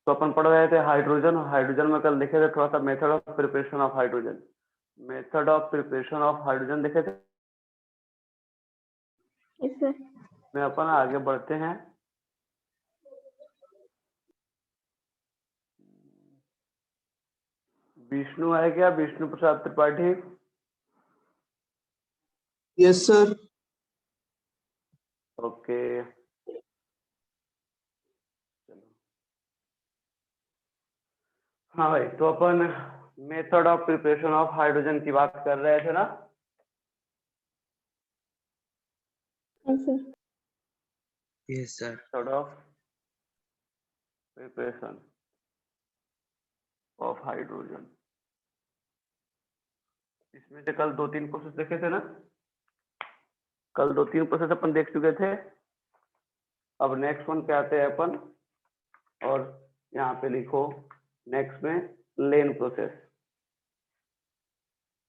तो अपन पढ़ रहे थे हाइड्रोजन। हाइड्रोजन में कल देखे थे थोड़ा सा method of preparation of hydrogen. Method of preparation of hydrogen देखे थे। Yes sir. में अपन आगे बढ़ते हैं। विष्णु है क्या? Vishnu Prasad Tripathi. Yes sir. Okay चलो। हाँ भाई, तो अपन method of preparation of hydrogen की बात कर रहे थे ना। Yes sir. Yes sir. Method of preparation of hydrogen, इसमें से कल 2-3 प्रोसेस देखे थे ना। कल 2-3 प्रोसेस अपन देख चुके थे। अब नेक्स्ट वन पे आते हैं अपन, और यहाँ पे लिखो नेक्स्ट में लेन प्रोसेस।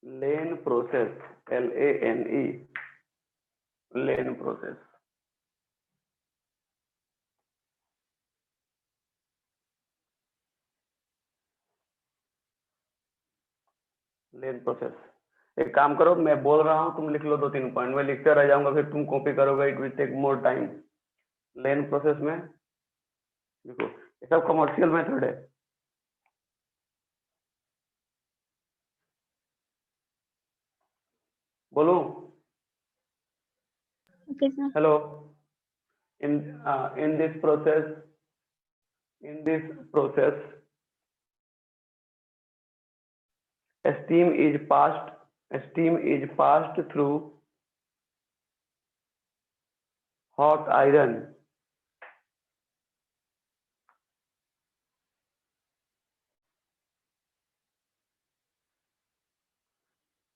लेन प्रोसेस, LANE, लेन प्रोसेस। लेन प्रोसेस, एक काम करो, मैं बोल रहा हूँ, तुम लिख लो 2-3 पॉइंट, मैं लिखते रह जाऊंगा, फिर तुम कॉपी करोगे, it will take more time. लेन प्रोसेस में देखो, ये सब कमर्शियल मेथड है। बोलो okay sir. Hello. in this process, steam is passed through hot iron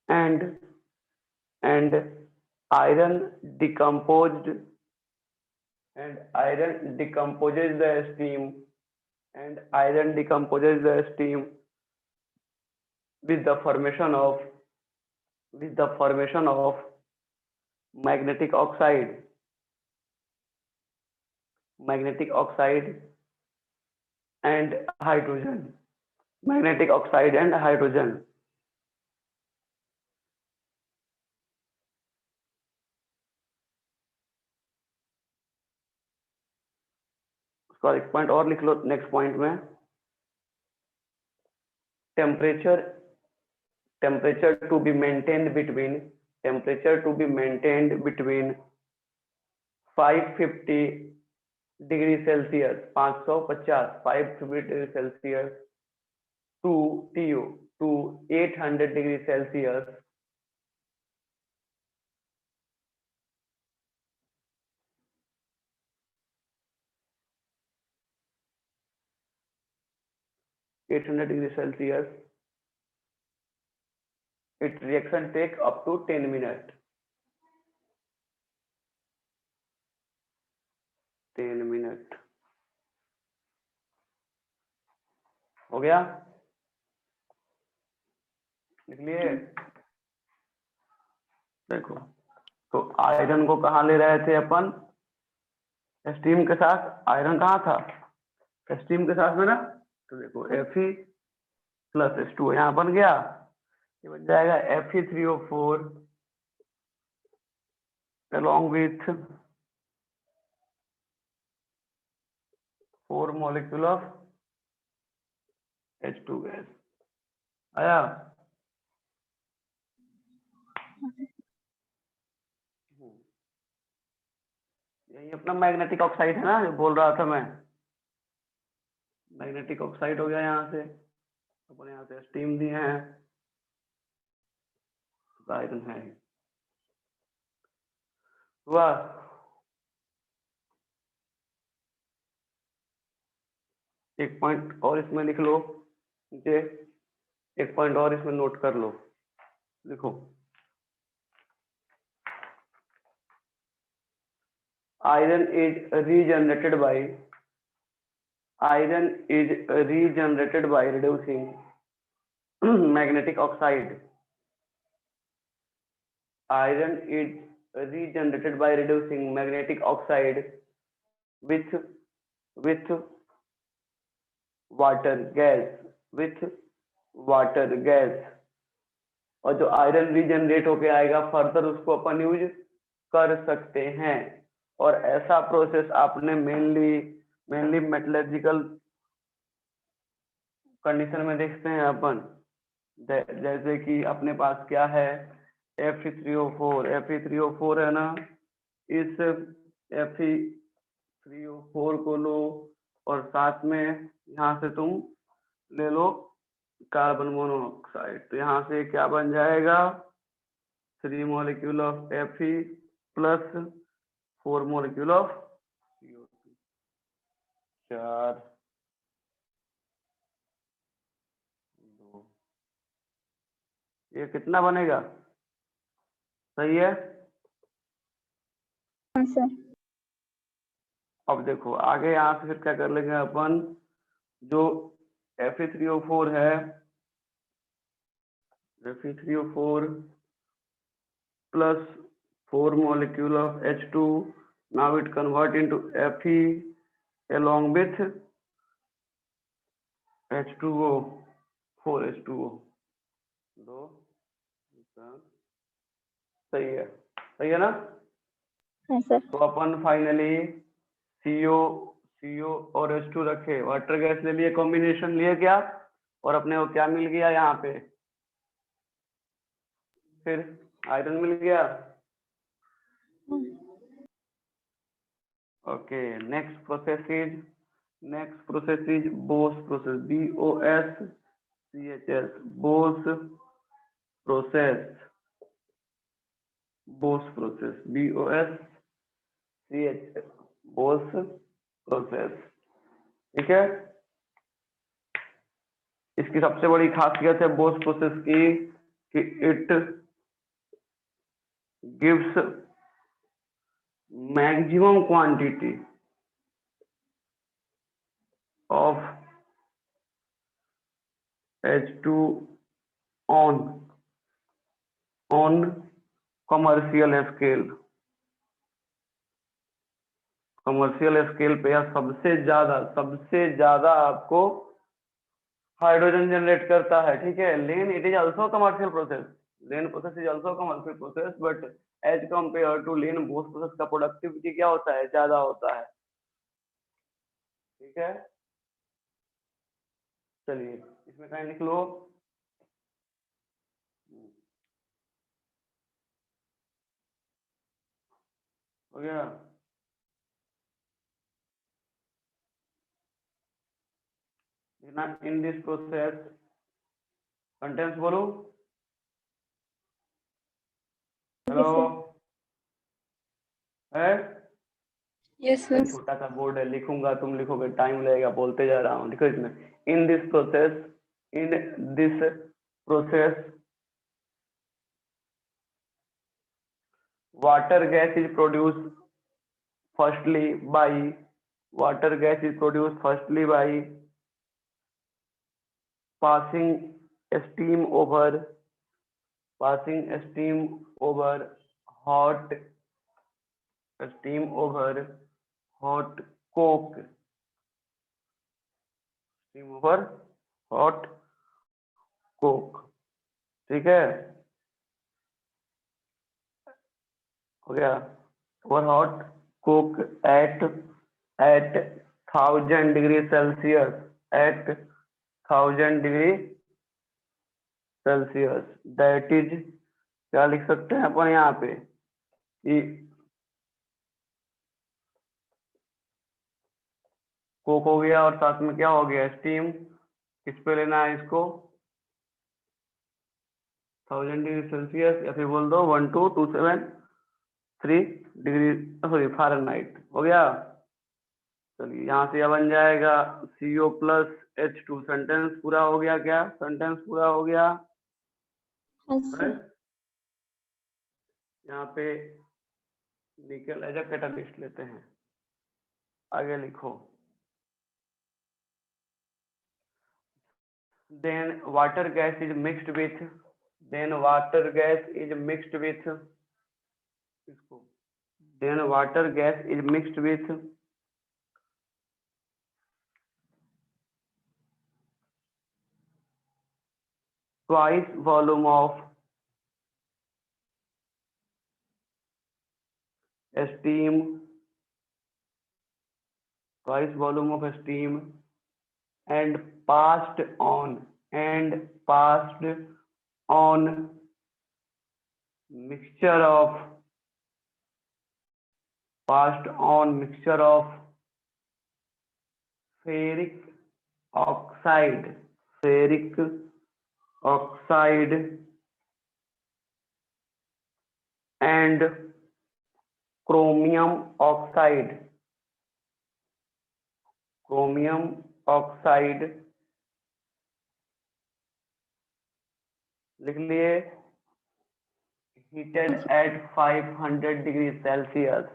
and iron decomposed decomposes the steam, with the formation of magnetic oxide and hydrogen. उसका एक point और लिख लो नेक्स्ट पॉइंट में, temperature to be maintained between 550 degree Celsius, 550 degree Celsius to 800 degree Celsius, its reaction take up to 10 minutes. 10 minute हो गया, लिख लिए। देखो, तो आयरन को कहाँ ले रहे थे अपन? स्टीम के साथ। आयरन कहाँ था? स्टीम के साथ में ना। तो देखो Fe+H2 यहाँ बन गया, ये बन जाएगा Fe3O4 along with 4 molecule of H2 gas. आया? यही अपना मैग्नेटिक ऑक्साइड है ना, जो बोल रहा था मैं। मैग्नेटिक ऑक्साइड हो गया यहाँ से, अपन यहाँ से स्टीम दिए हैं, आयरन है हुआ। एक पॉइंट और इसमें लिख लो, नीचे एक पॉइंट और इसमें नोट कर लो, लिखो iron is regenerated by reducing magnetic oxide. Iron is regenerated by reducing magnetic oxide with water gas, with water gas, और जो आयरन रीजनरेट होके आएगा फर्दर उसको अपन यूज कर सकते हैं। और ऐसा प्रोसेस आपने मेनली मेटलर्जिकल कंडीशन में देखते हैं अपन, जैसे कि अपने पास क्या है, Fe3O4 है ना, इस Fe3O4 को लो और साथ में यहाँ से तुम ले लो कार्बन मोनोऑक्साइड, तो यहाँ से क्या बन जाएगा, 3 molecule of Fe plus 4 molecule of CO2, 4 2, ये कितना बनेगा, सही है। हाँ सर। अब देखो आगे यहाँ से फिर क्या कर लेंगे अपन, जो Fe3O4 है, Fe3O4 plus 4 molecule of H2, now it convert into Fe along with H2O, 4H2O, दो, सही है ना। हाँ सर। तो अपन फाइनली CO और H2 रखे, वाटर गैस ले लिए, कॉम्बिनेशन लिए क्या, और अपने को क्या मिल गया यहाँ पे, फिर आयरन मिल गया। Okay, next process is Bose process, BOSCHS, Bose process, Bose process, ठीक है। इसकी सबसे बड़ी खासियत है बोस प्रोसेस की कि it gives maximum quantity of H2 on commercial scale पे या सबसे ज्यादा आपको हाइड्रोजन जनरेट करता है, ठीक है। Lane it is also commercial process, Lane process is also commercial process, but as compare to Lane Bosch process का प्रोडक्टिविटी क्या होता है, ज्यादा होता है, ठीक है। चलिए इसमें कहीं लिख लो, हो गया। इन दिस प्रोसेस कंटेंट्स बोलो, हेलो है, यस सर। छोटा सा बोर्ड है, लिखूंगा तुम लिखोगे, टाइम लगेगा, बोलते जा रहा हूँ, लिखो इसमें, in this process water gas is produced firstly by passing steam over hot coke, ठीक है, हो गया। और hot coke at 1000 degree Celsius, that is, क्या लिख सकते हैं अपन यहाँ पे कि कोक हो गया और साथ में क्या हो गया, स्टीम, किस पे लेना है इसको, 1000 डिग्री सेल्सियस, या फिर बोल दो 12273 डिग्री, सॉरी फ़ारेनहाइट, हो गया। चलिए यहाँ से यह बन जाएगा CO प्लस H2, सेंटेंस पूरा हो गया, क्या सेंटेंस पूरा हो गया, हाँ सर। यहाँ पे निकल एज अ कैटलिस्ट लेते हैं, आगे लिखो, then water gas is mixed with twice volume of steam, twice volume of steam, and passed on mixture of ferric oxide and chromium oxide लिख लिए, heated at 500 degrees Celsius.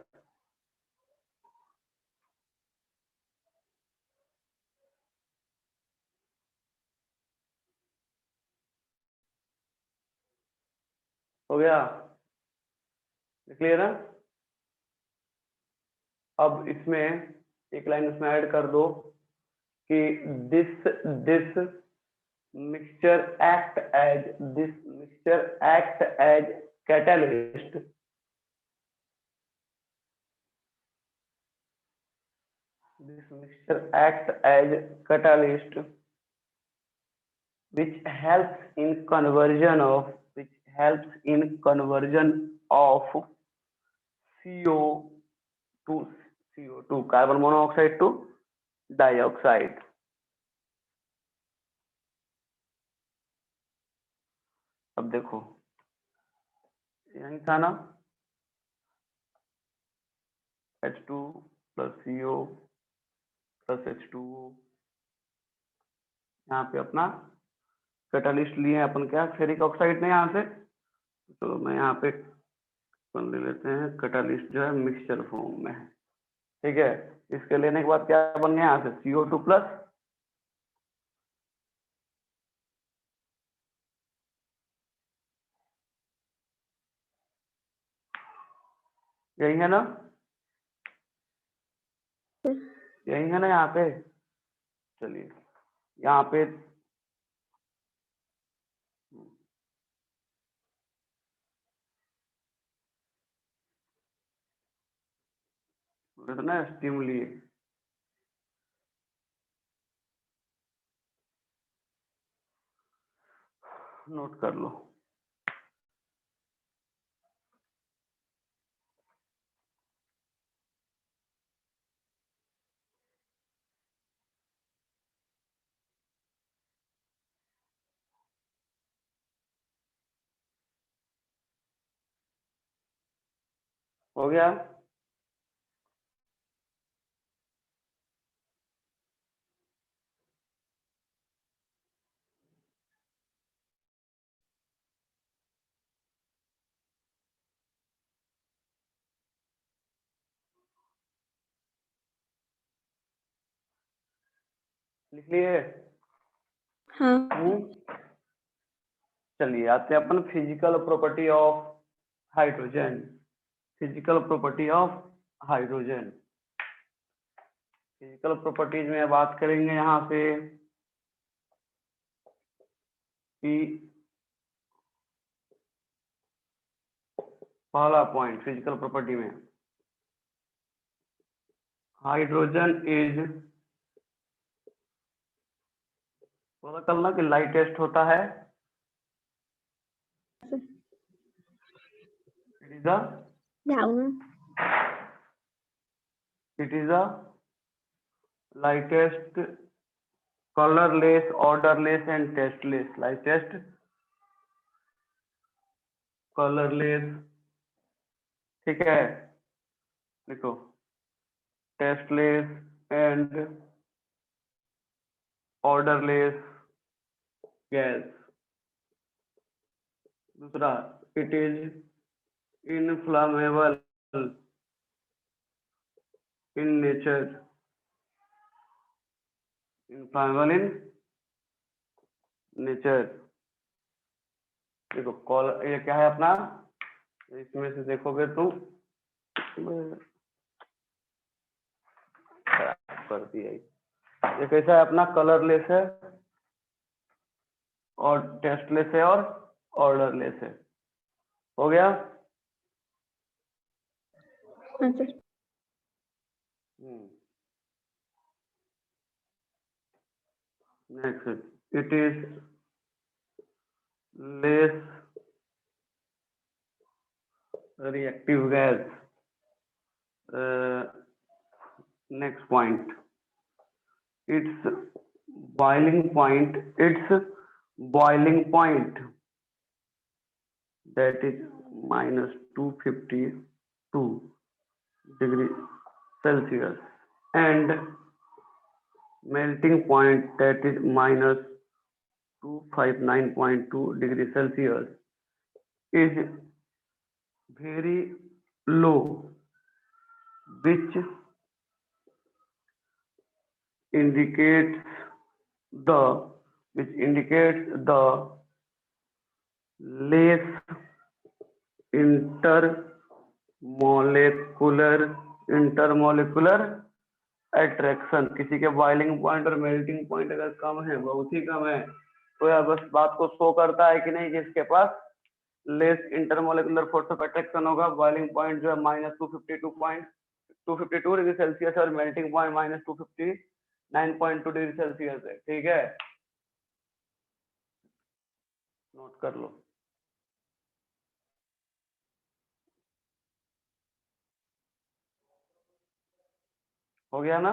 हो गया, clear है? अब इसमें एक लाइन इसमें ऐड कर दो कि this mixture act as catalyst which helps in conversion of CO2 carbon monoxide to dioxide. अब देखो यही था ना, H2 plus CO plus H2O, यहाँ पे अपना कैटालिस्ट लिए हैं अपन, क्या फेरिक ऑक्साइड ने यहाँ से, चलो मैं यहाँ पे अपन ले लेते हैं कैटालिस्ट जो है मिक्सचर फॉर्म में है, ठीक है। इसके लेने के बाद क्या बन गया यहाँ से CO2 प्लस यही है ना, यही है ना यहाँ पे। चलिए यहाँ पे इतना स्टिमुली नोट कर लो। हो गया, लिख लिए? हाँ चलिए आते हैं अपन physical property of hydrogen. Physical properties में बात करेंगे यहाँ पे कि पहला पॉइंट फिजिकल प्रॉपर्टी में हाइड्रोजन इज, पता करना कि लाइटेस्ट होता है, it is a lightest, colorless, odorless and tasteless, lightest, colorless, ठीक है, देखो tasteless and odorless gas। दूसरा it is inflammable in nature, inflammable in nature। देखो कॉल ये क्या है अपना, इसमें से देखोगे तुम कर दिया, ये कैसा है अपना, कलरलेस है, और टेस्टलेस है और ऑर्डरलेस है। हो गया? हाँ sir. Next, it is less reactive gas. Next point, its boiling point, that is minus 252 degree Celsius, and melting point, that is minus 259.2 degree Celsius, is very low, which indicates the less intermolecular attraction। किसी के boiling point और melting point अगर कम है, बहुत ही कम है, तो यह बस बात को शो करता है कि नहीं, जिसके पास less intermolecular force of attraction होगा। बॉइलिंग पॉइंट जो है -252 डिग्री सेल्सियस और मेल्टिंग पॉइंट -259.2 डिग्री सेल्सियस है। ठीक है, नोट कर लो। हो गया ना?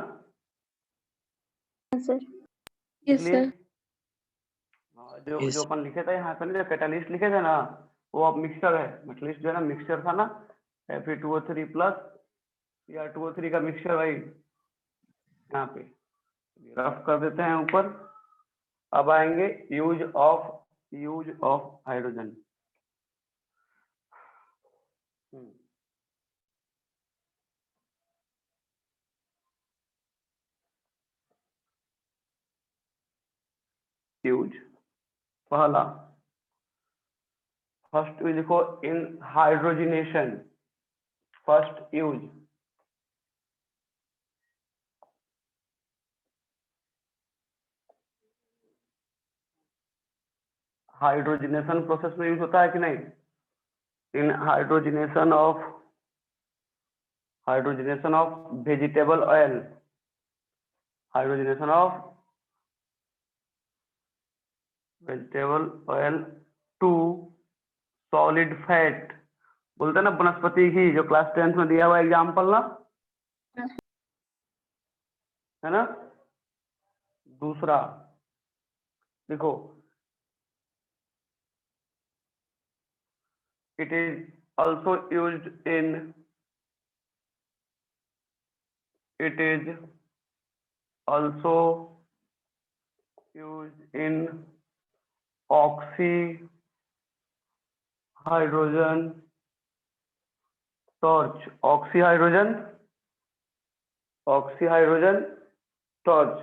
हाँ सर। यस इसलिए सर। जो Yes. जो अपन लिखे थे यहाँ पे ना, जो कैटालिस्ट लिखे थे ना, वो अब मिक्सचर है। कैटालिस्ट जो है ना, मिक्सचर था ना, Fe2O3 प्लस Cr2O3 का मिक्सचर भाई। यहाँ पे रफ कर देते हैं ऊपर। अब आएंगे यूज ऑफ हाइड्रोजन। यूज पहला, फर्स्ट यूज लिखो in hydrogenation. First use, hydrogenation process में यूज होता है कि नहीं? In hydrogenation of vegetable oil, hydrogenation of vegetable oil to solid fat. बोलते हैं ना वनस्पति घी, जो क्लास 10th में दिया हुआ एग्जाम्पल ना, है ना। दूसरा देखो, it is also used in oxyhydrogen torch, oxyhydrogen torch।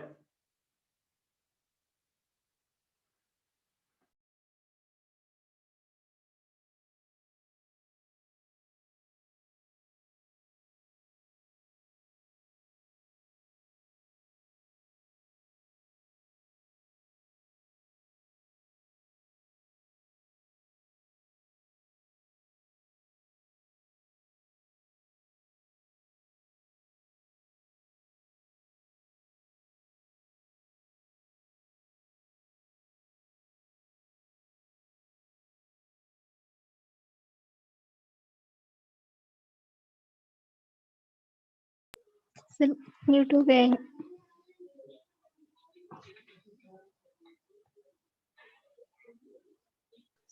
Sir mute हो गए हैं।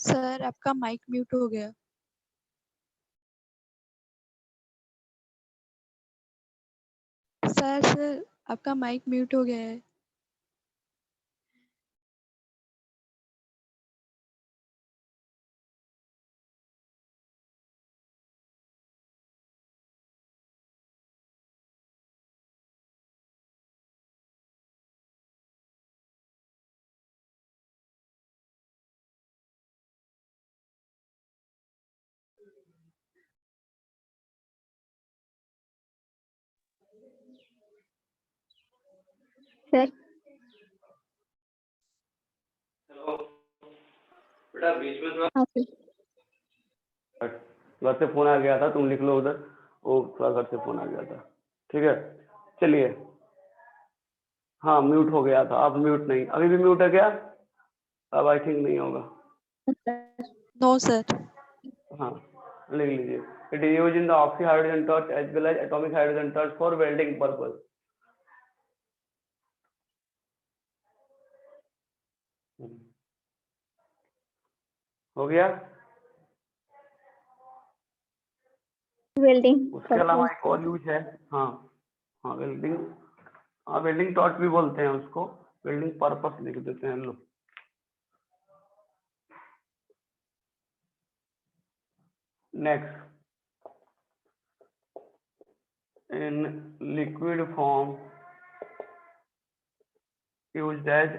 सर आपका माइक म्यूट हो गया। सर आपका माइक म्यूट हो गया है। सर हेलो बेटा बीच में थोड़ा हाँ सर। घर से फोन आ गया था, तुम लिख लो उधर, वो थोड़ा घर से फोन आ गया था। ठीक है, चलिए। हाँ म्यूट हो गया था, अब म्यूट नहीं, अभी भी म्यूट है क्या? अब आई थिंक नहीं होगा। No sir. हाँ लिख लीजिए, it is used in the oxy hydrogen torch as well as atomic hydrogen torch for welding purpose. हो गया। वेल्डिंग उसके अलावा पर्पस। एक और यूज है, हाँ हाँ वेल्डिंग, हाँ वेल्डिंग टॉर्च भी बोलते हैं उसको, वेल्डिंग पर्पस लिख देते हैं हम लोग। Next, in liquid form used as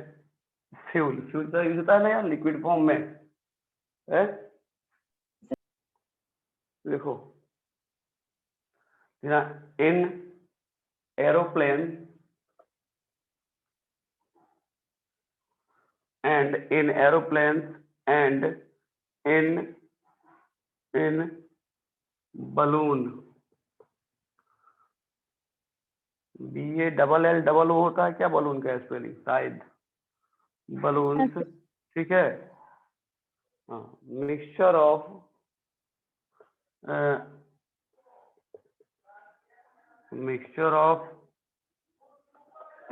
fuel, fuel का यूज होता है ना यार लिक्विड फॉर्म में, है? देखो in aeroplane and in aeroplanes and in balloon, BA double L double O होता है क्या बलून का स्पेलिंग? शायद बलून्स, ठीक है। हाँ mixture of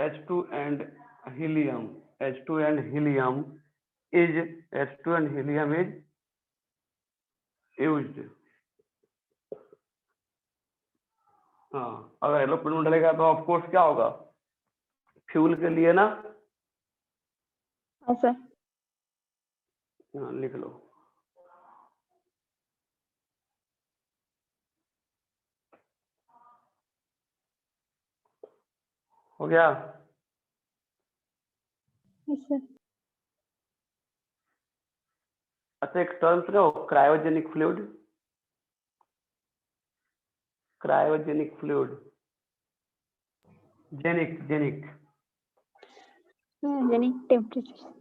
H2 and helium, H2 and helium is used। हाँ अगर एरोप्लेन में डलेगा तो ऑफ कोर्स क्या होगा, फ्यूल के लिए ना। हाँ सर। हाँ लिख लो। हो गया। Yes sir. अच्छा एक टर्म सुनो, cryogenic fluid, cryogenic fluid, genic genic, genic temperature.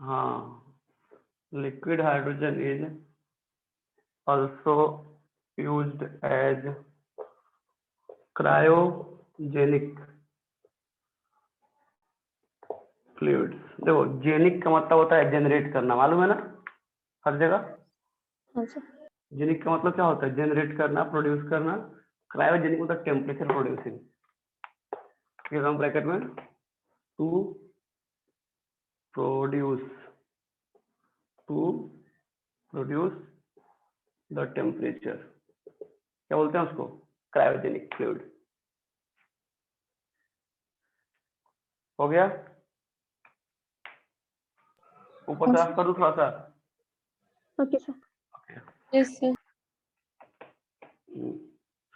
हाँ liquid hydrogen is also used as cryogenic fluids। देखो जेनिक का मतलब होता है जनरेट करना, मालूम है ना हर जगह। हाँ सर। जेनिक का मतलब क्या होता है, जनरेट करना, प्रोड्यूस करना। क्रायोजेनिक मतलब टेम्परेचर प्रोड्यूसिंग, ब्रैकेट में टू प्रोड्यूस द टेम्परेचर, क्या बोलते हैं उसको, क्रायोजेनिक फ्लूइड। हो गया। ऊपर साफ करूँ थोड़ा सा। Okay sir. Yes sir.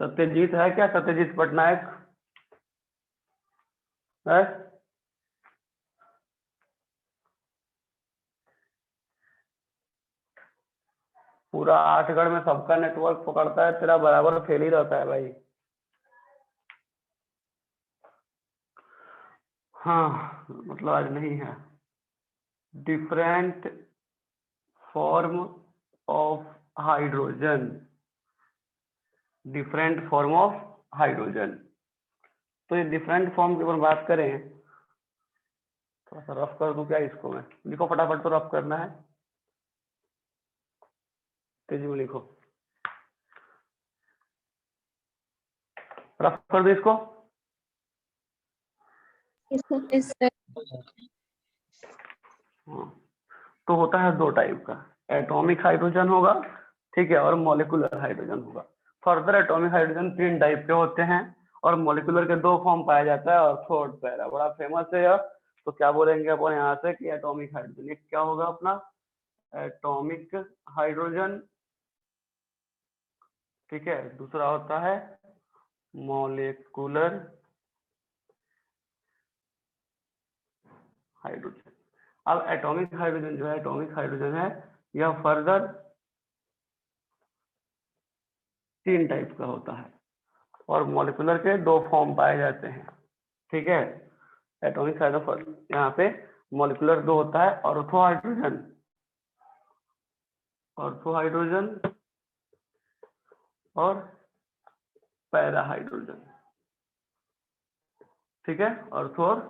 Satyajit है क्या, सत्यजीत पटनायक है? पूरा आठगढ़ में सबका नेटवर्क पकड़ता है, तेरा बराबर फेल ही रहता है भाई। हाँ मतलब आज नहीं है। Different form of hydrogen, different form of hydrogen. तो ये डिफरेंट फॉर्म की अगर बात करें, थोड़ा सा रफ कर दूं क्या इसको, मैं लिखो फटाफट, तो रफ करना है, तेजी में लिखो, रफ कर दो इसको। Yes sir. Yes sir. हाँ, तो होता है दो टाइप का, एटॉमिक हाइड्रोजन होगा, ठीक है, और मॉलिक्यूलर हाइड्रोजन होगा। फर्दर एटॉमिक हाइड्रोजन 3 टाइप के होते हैं और मॉलिक्यूलर के 2 फॉर्म पाया जाता है, और फोर्थ पैरा बड़ा फेमस है यह। तो क्या बोलेंगे अपन यहाँ से कि एटॉमिक हाइड्रोजन, एक क्या होगा अपना एटॉमिक हाइड्रोजन, ठीक है, दूसरा होता है मॉलिक्यूलर हाइड्रोजन। अब एटॉमिक हाइड्रोजन जो है, एटॉमिक हाइड्रोजन है, यह फर्दर 3 टाइप का होता है और मॉलिक्यूलर के 2 फॉर्म पाए जाते हैं, ठीक है। एटॉमिक हाइड्रोजन यहाँ पे मॉलिक्यूलर दो होता है, ऑर्थो हाइड्रोजन, ऑर्थो हाइड्रोजन और पैरा हाइड्रोजन। ठीक है, ऑर्थो और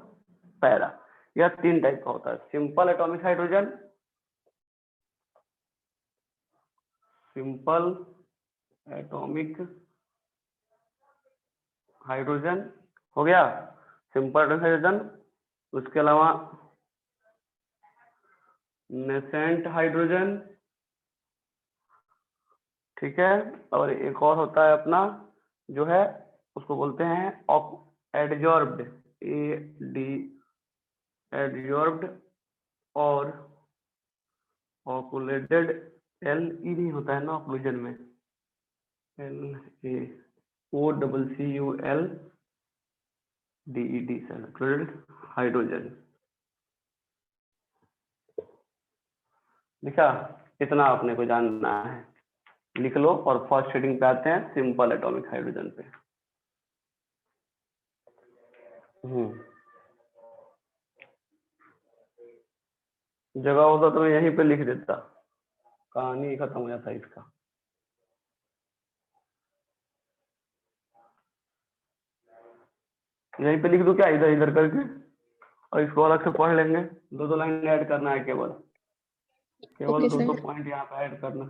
पैरा, यह 3 टाइप का होता है। Simple atomic hydrogen, simple atomic hydrogen हो गया, सिंपल एटॉमिक हाइड्रोजन। उसके अलावा नेसेंट हाइड्रोजन, ठीक है, और एक और होता है अपना जो है उसको बोलते हैं एडजॉर्ब्ड, एडजॉर्ब्ड और ऑक्लूडेड, LE नहीं होता है ना ऑक्लूजन में, LAOCCULDED, ऑक्लूडेड हाइड्रोजन। लिखा, इतना आपने को जानना है, लिख लो। और फर्स्ट हेडिंग पे आते हैं, सिंपल एटॉमिक हाइड्रोजन पे। जगह होता तो मैं यहीं पे लिख देता, कहानी खत्म हो जाता इसका। यहीं पे लिख दूं क्या, इधर इधर करके, और इसको अलग से पढ़ लेंगे। 2-2 लाइन ऐड करना है, केवल Okay, 2-2 sir. पॉइंट यहाँ पे ऐड करना।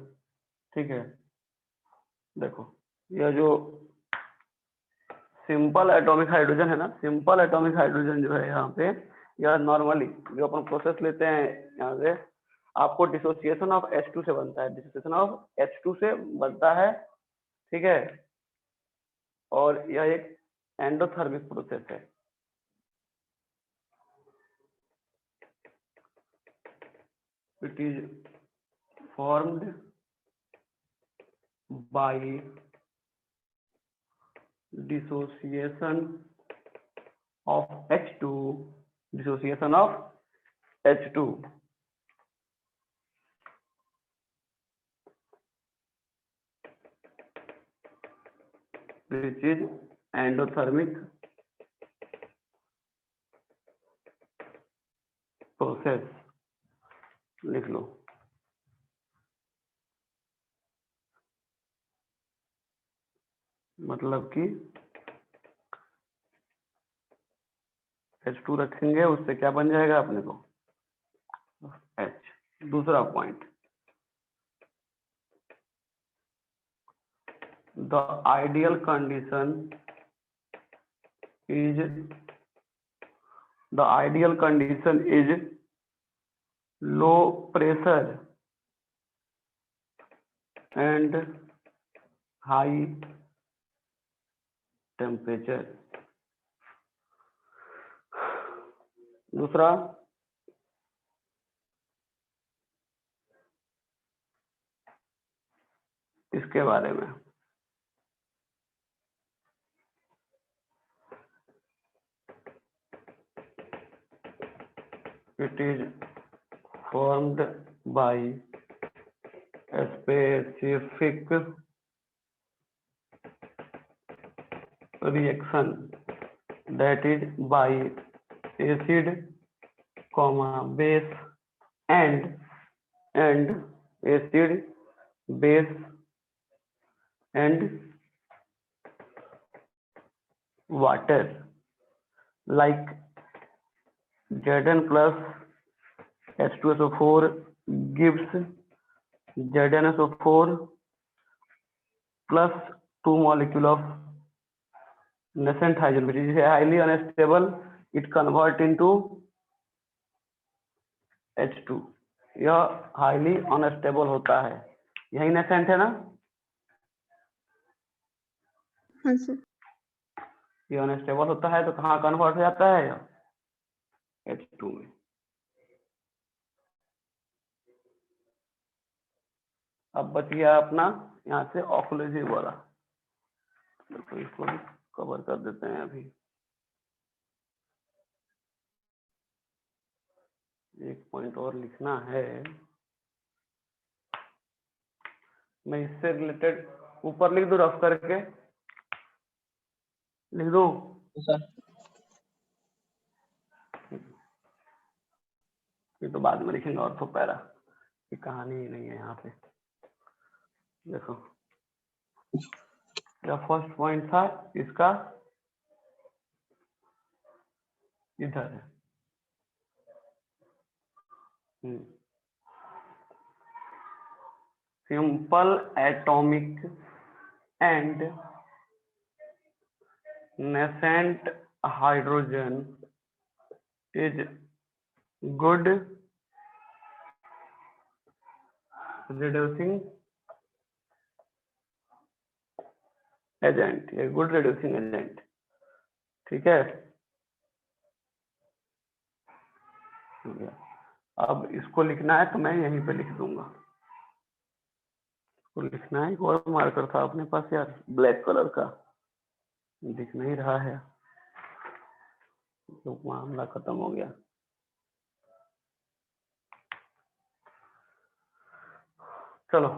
ठीक है, देखो यह जो सिंपल एटॉमिक हाइड्रोजन है ना, सिंपल एटॉमिक हाइड्रोजन जो है यहाँ पे, यह नॉर्मली जो अपन प्रोसेस लेते हैं यहाँ से, आपको डिसोसिएशन ऑफ H2 से बनता है, डिसोसिएशन ऑफ H2 से बनता है। ठीक है, और यह एक एंडोथर्मिक प्रोसेस है। It is formed by dissociation of H2, dissociation of H2, which is endothermic process। लिख लो, मतलब कि H2 रखेंगे, उससे क्या बन जाएगा अपने को, H। दूसरा point, the ideal condition is low pressure and high temperature. दूसरा, इसके बारे में, it is formed by a specific reaction, that is by acid, base and acid, base and water, like Zn plus H2SO4 gives ZnSO4 plus 2 molecule of nascent hydrogen, which is highly unstable. It convert into H2। यह highly unstable होता है, यही nascent है ना, हाँ sir. ये unstable होता है तो कहाँ कन्वर्ट हो जाता है, H2 में। अब बच गया अपना यहाँ से ऑक्लूसिव वाला, तो इसको भी कवर कर देते हैं। अभी एक पॉइंट और लिखना है, मैं इससे रिलेटेड ऊपर लिख दूं, रफ करके लिख दूं। ये तो बाद में लिखेंगे ऑर्थो पैरा की कहानी ही नहीं है यहाँ पे। देखो क्या फर्स्ट पॉइंट था इसका, इधर है। Simple atomic and nascent hydrogen is good reducing agent, ये गुड रिड्यूसिंग एजेंट, ठीक है। हो गया। अब इसको लिखना है तो मैं यहीं पे लिख दूंगा। इसको लिखना है, एक और मार्कर था अपने पास यार ब्लैक कलर का, दिख नहीं रहा है, तो मामला खत्म हो गया। चलो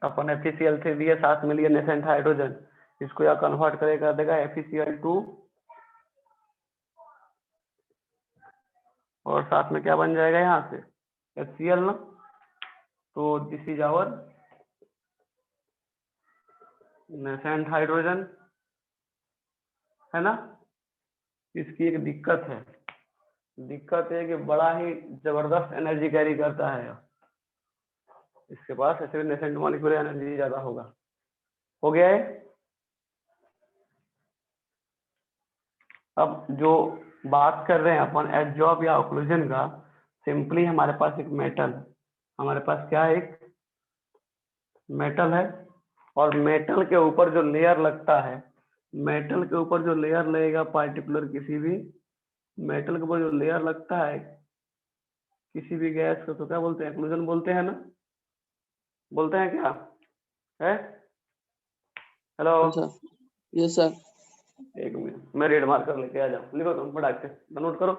अपन FeCl3 दिए, साथ में लिए नेसेंट हाइड्रोजन, इसको या कन्वर्ट करेगा देगा FeCl2 और साथ में क्या बन जाएगा यहाँ से HCl ना, तो this is our nascent hydrogen, है ना। इसकी एक दिक्कत है, दिक्कत है कि बड़ा ही जबरदस्त एनर्जी कैरी करता है, इसके पास ऐसे नेसेंट मॉलिक्यूलर एनर्जी ज्यादा होगा। हो गया है। अब जो बात कर रहे हैं अपन एडजॉर्ब या ऑक्लूजन का, सिंपली हमारे पास एक मेटल, हमारे पास क्या है, एक मेटल है, और मेटल के ऊपर जो लेयर लगता है, मेटल के ऊपर जो लेयर लगेगा पार्टिकुलर किसी भी मेटल के ऊपर जो लेयर लगता है किसी भी गैस को, तो क्या बोलते हैं, एक्लूजन बोलते हैं ना, बोलते हैं क्या है। Hello yes sir. एक मिनट मैं रेड मार्कर लेके आ जाऊँ, लिखो तुम फटाक से, नोट करो।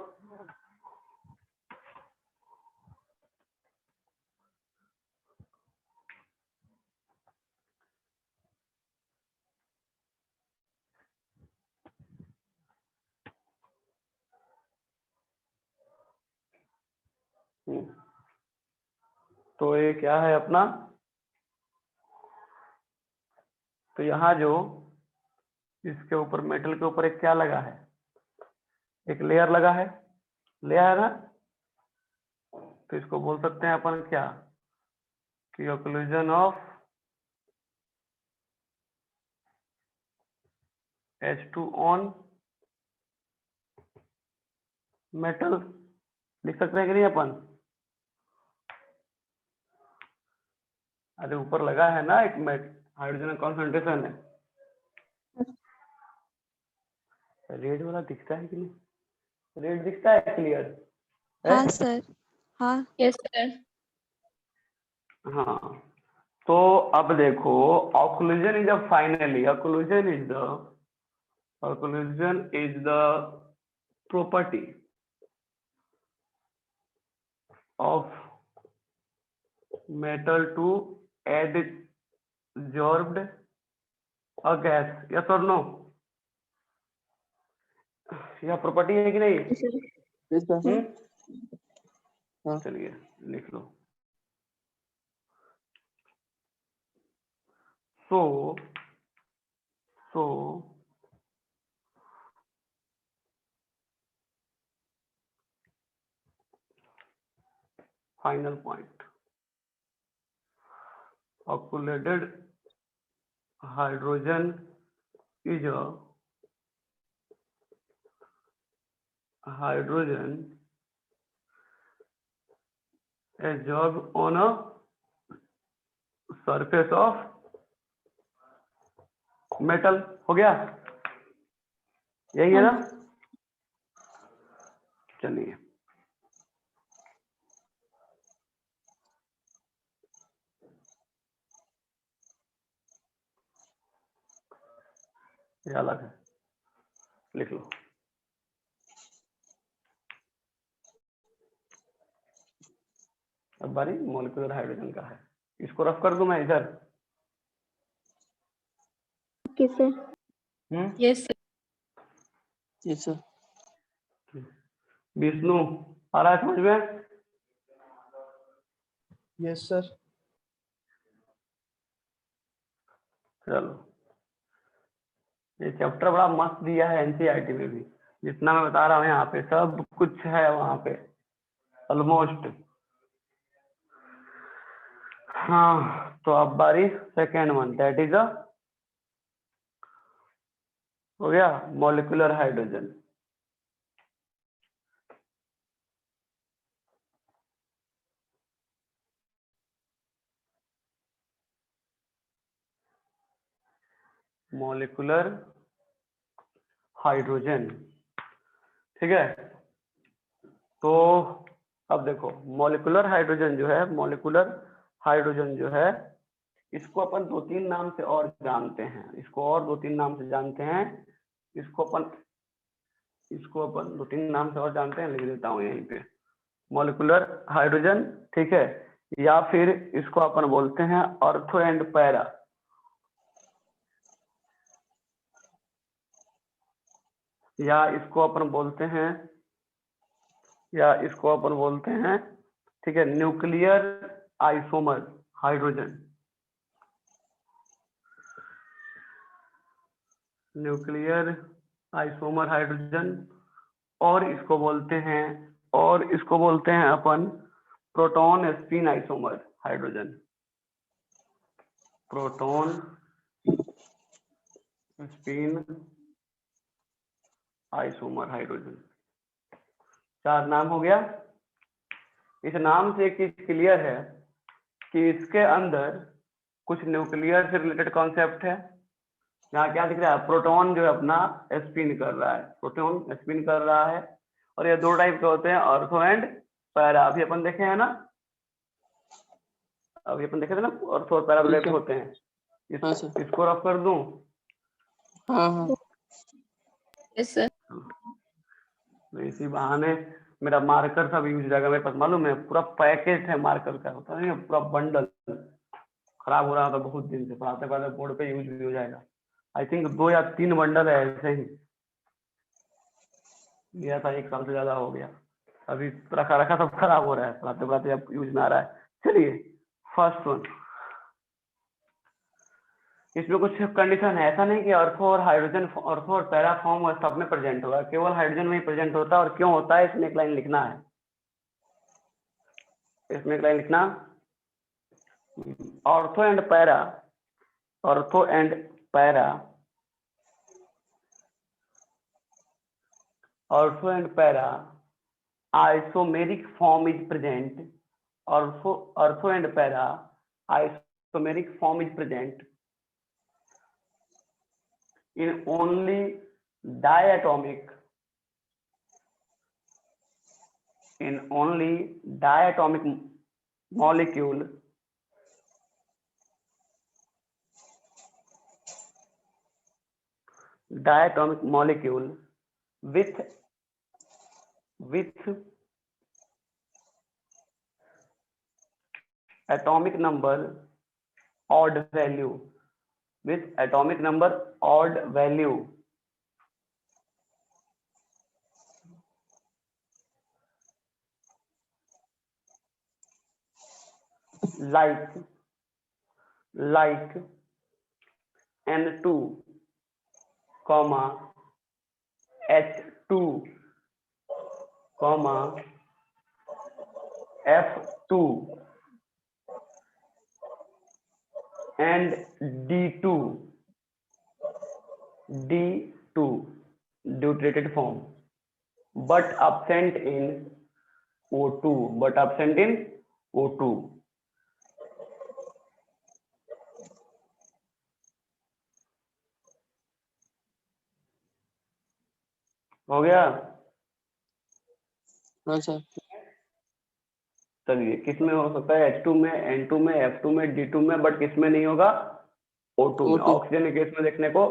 तो ये क्या है अपना, तो यहाँ जो इसके ऊपर मेटल के ऊपर एक क्या लगा है, एक लेयर लगा है, लेयर है ना, तो इसको बोल सकते हैं अपन क्या कि occlusion of H2 on metal, लिख सकते हैं कि नहीं अपन। अरे ऊपर लगा है ना एक हाइड्रोजन कॉन्सेंट्रेशन है, रेड वाला दिखता है कि नहीं, रेड दिखता है क्लियर है? हाँ सर, हाँ। Yes sir. हाँ, तो अब देखो occlusion is the finally, occlusion is the property of metal to adsorbed a gas, yes or no, यह प्रॉपर्टी है कि नहीं। Yes sir. हाँ। चलिए लिख लो। so final point, oxylated hydrogen is a hydrogen adsorbed on a surface of metal, हो गया, यही है ना। चलिए ये अलग है, लिख लो। अब बारी मॉलिक्यूलर हाइड्रोजन का है, इसको रफ कर दूं मैं इधर, okay sir. Yes, sir. Yes, sir. Vishnu आ रहा है समझ में? Yes, sir. चलो, ये चैप्टर बड़ा मस्त दिया है एनसीईआरटी में भी, जितना मैं बता रहा हूँ यहाँ पे सब कुछ है वहाँ पे ऑलमोस्ट। हाँ, तो अब बारी सेकेंड वन, दैट इज हो गया मॉलिक्यूलर हाइड्रोजन। मॉलिक्यूलर हाइड्रोजन, ठीक है। तो अब देखो मॉलिक्यूलर हाइड्रोजन जो है, मॉलिक्यूलर हाइड्रोजन जो है, इसको अपन दो तीन नाम से और जानते हैं, इसको और दो तीन नाम से जानते हैं, इसको अपन दो तीन नाम से और जानते हैं, लिख देता हूँ यहीं पे, मॉलिक्यूलर हाइड्रोजन, ठीक है। या फिर इसको अपन बोलते हैं ऑर्थो एंड पैरा, या इसको अपन बोलते हैं, ठीक है, nuclear isomer hydrogen, nuclear isomer hydrogen, और इसको बोलते हैं अपन proton spin isomer hydrogen, proton spin isomer hydrogen. चार नाम हो गया। इस नाम से एक चीज क्लियर है कि इसके अंदर कुछ न्यूक्लियर से रिलेटेड कॉन्सेप्ट है। यहाँ क्या दिख रहा है, प्रोटॉन जो है अपना स्पिन कर रहा है, प्रोटॉन स्पिन कर रहा है, और ये दो टाइप के होते हैं, ऑर्थो एंड पैरा। अभी अपन देखे हैं ना, ऑर्थो और पैरा ठीक है। होते हैं। हाँ सर। इसको रफ कर दूं? हाँ हाँ Yes, sir. तो इसी बहाने मेरा मार्कर सब यूज हो जाएगा। मेरे पास मालूम है पूरा पैकेट है मार्कर का, होता है पूरा बंडल, खराब हो रहा था बहुत दिन से, पढ़ाते पढ़ाते बोर्ड पे यूज भी हो जाएगा। आई थिंक 2 या 3 बंडल है ऐसे ही, लिया था 1 साल से ज्यादा हो गया, अभी रखा सब खराब हो रहा है, पढ़ाते पढ़ाते अब यूज में आ रहा है। चलिए फर्स्ट वन, इसमें कुछ कंडीशन है, ऐसा नहीं कि ऑर्थो और हाइड्रोजन, ऑर्थो और पैरा फॉर्म सब में प्रेजेंट होगा, केवल हाइड्रोजन में ही प्रेजेंट होता है। और क्यों होता है, इसमें एक लाइन लिखना है, इसमें एक लाइन लिखना, ortho and para, ortho and para, ortho and para isomeric form is present, ortho and para isomeric form is present in only diatomic molecule with atomic number odd value, with atomic number odd value, like N2, H2, F2 and D2 deuterated form, but absent in O2, हो गया। हाँ sir. चलिए किसमें हो सकता है, H2 में, N2 में, F2 में, D2 में, बट किसमें नहीं होगा, O2 में। ऑक्सीजन के केस में देखने को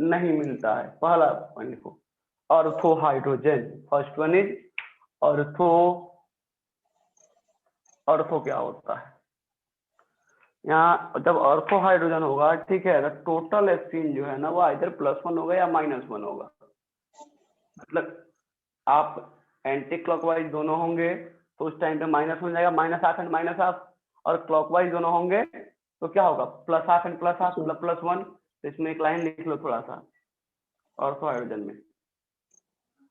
नहीं मिलता है। पहला पॉइंट लिखो, ortho hydrogen, first one is ortho. Ortho क्या होता है, यहाँ जब ऑर्थो हाइड्रोजन होगा, ठीक है, तो टोटल स्पिन जो है ना वो इधर +1 होगा या -1 होगा। मतलब आप एंटी क्लॉकवाइज दोनों होंगे तो उस टाइम पे माइनस हो जाएगा, -1/2 एंड -1/2, और क्लॉकवाइज दोनों होंगे तो क्या होगा, +1/2 एंड +1/2 मतलब +1। तो इसमें एक लाइन लिख लो थोड़ा सा ऑर्थो हाइड्रोजन में,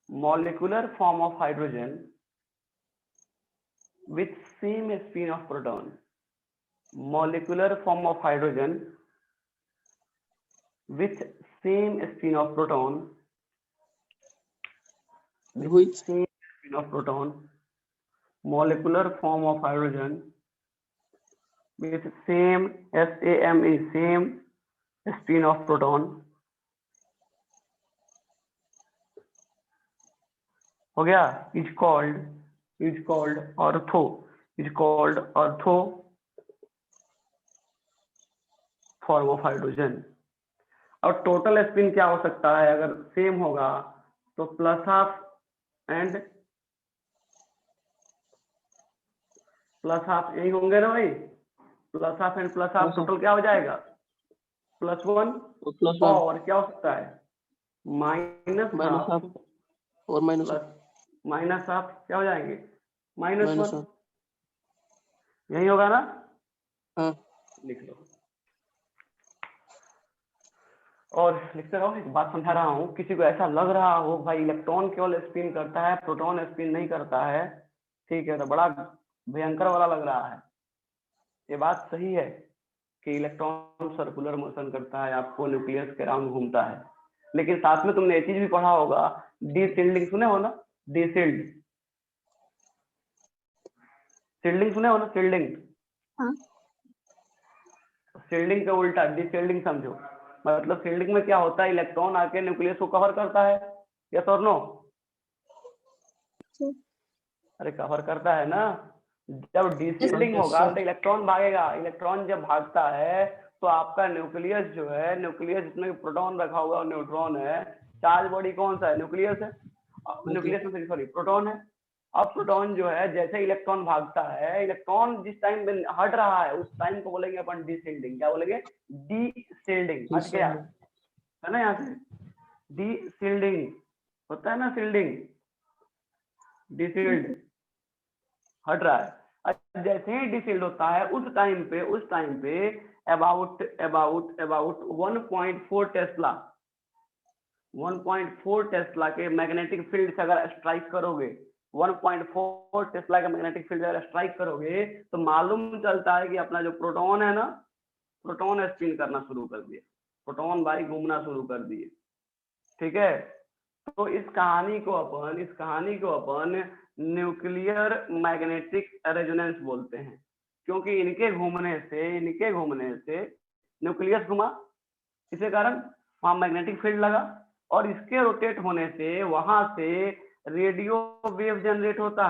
molecular form of hydrogen with same spin off proton, molecular form of hydrogen with same spin of proton, Which same spin of proton, molecular form of hydrogen with same SAME, same spin of proton, हो गया, is called ortho form of hydrogen. और total spin क्या हो सकता है, अगर same होगा तो +1/2 एंड +1/2 यही होंगे ना भाई, +1/2 एंड +1/2 टोटल क्या हो जाएगा, +1, और क्या हो सकता है -1/2 और -1/2 क्या हो जाएंगे, -1, -1। यही होगा ना। हाँ लिख लो और लिखते रहो। एक बात समझा रहा हूँ, किसी को ऐसा लग रहा हो भाई इलेक्ट्रॉन केवल स्पिन करता है प्रोटॉन स्पिन नहीं करता है, ठीक है, तो बड़ा भयंकर वाला लग रहा है। ये बात सही है कि इलेक्ट्रॉन सर्कुलर मोशन करता है, आपको न्यूक्लियस के अराउंड घूमता है, लेकिन साथ में तुमने ये चीज भी पढ़ा होगा, डीशील्डिंग सुने हो ना, शील्डिंग सुने हो ना, हाँ। शील्डिंग का उल्टा डीशील्डिंग समझो। मतलब शील्डिंग में क्या होता है, इलेक्ट्रॉन आके न्यूक्लियस को कवर करता है, यस और नो, अरे कवर करता है ना। जब डीशील्डिंग होगा तो इलेक्ट्रॉन भागेगा, इलेक्ट्रॉन जब भागता है तो आपका न्यूक्लियस जो है, न्यूक्लियस जिसमें प्रोटॉन रखा हुआ और न्यूट्रॉन है, चार्ज बॉडी कौन सा है, न्यूक्लियस है, न्यूक्लियस में सॉरी प्रोटॉन है। अब प्रोटॉन जो है जैसे इलेक्ट्रॉन भागता है, इलेक्ट्रॉन जिस टाइम पे हट रहा है उस टाइम को बोलेंगे अपन डीशील्डिंग। क्या बोलेंगे, डीशील्डिंग, हट गया है ना, यहाँ से डीशील्डिंग होता है ना, शील्डिंग डीशील्ड हट रहा है। अच्छा, जैसे ही डीशील्ड होता है उस टाइम पे अबाउट 1.4 टेस्ला के मैग्नेटिक फील्ड से अगर स्ट्राइक करोगे, 1.4 टेस्ला का मैग्नेटिक फील्ड अगर स्ट्राइक करोगे तो मालूम चलता है कि अपना जो प्रोटॉन है ना, प्रोटॉन स्पिन करना शुरू कर दिया, प्रोटॉन भाई घूमना शुरू कर दिए, ठीक है। तो इस कहानी को अपन न्यूक्लियर मैग्नेटिक रेजोनेंस बोलते हैं, क्योंकि इनके घूमने से न्यूक्लियस घुमा, इसी कारण वहां मैग्नेटिक फील्ड लगा, और इसके रोटेट होने से वहां से रेडियो वेव जनरेट होता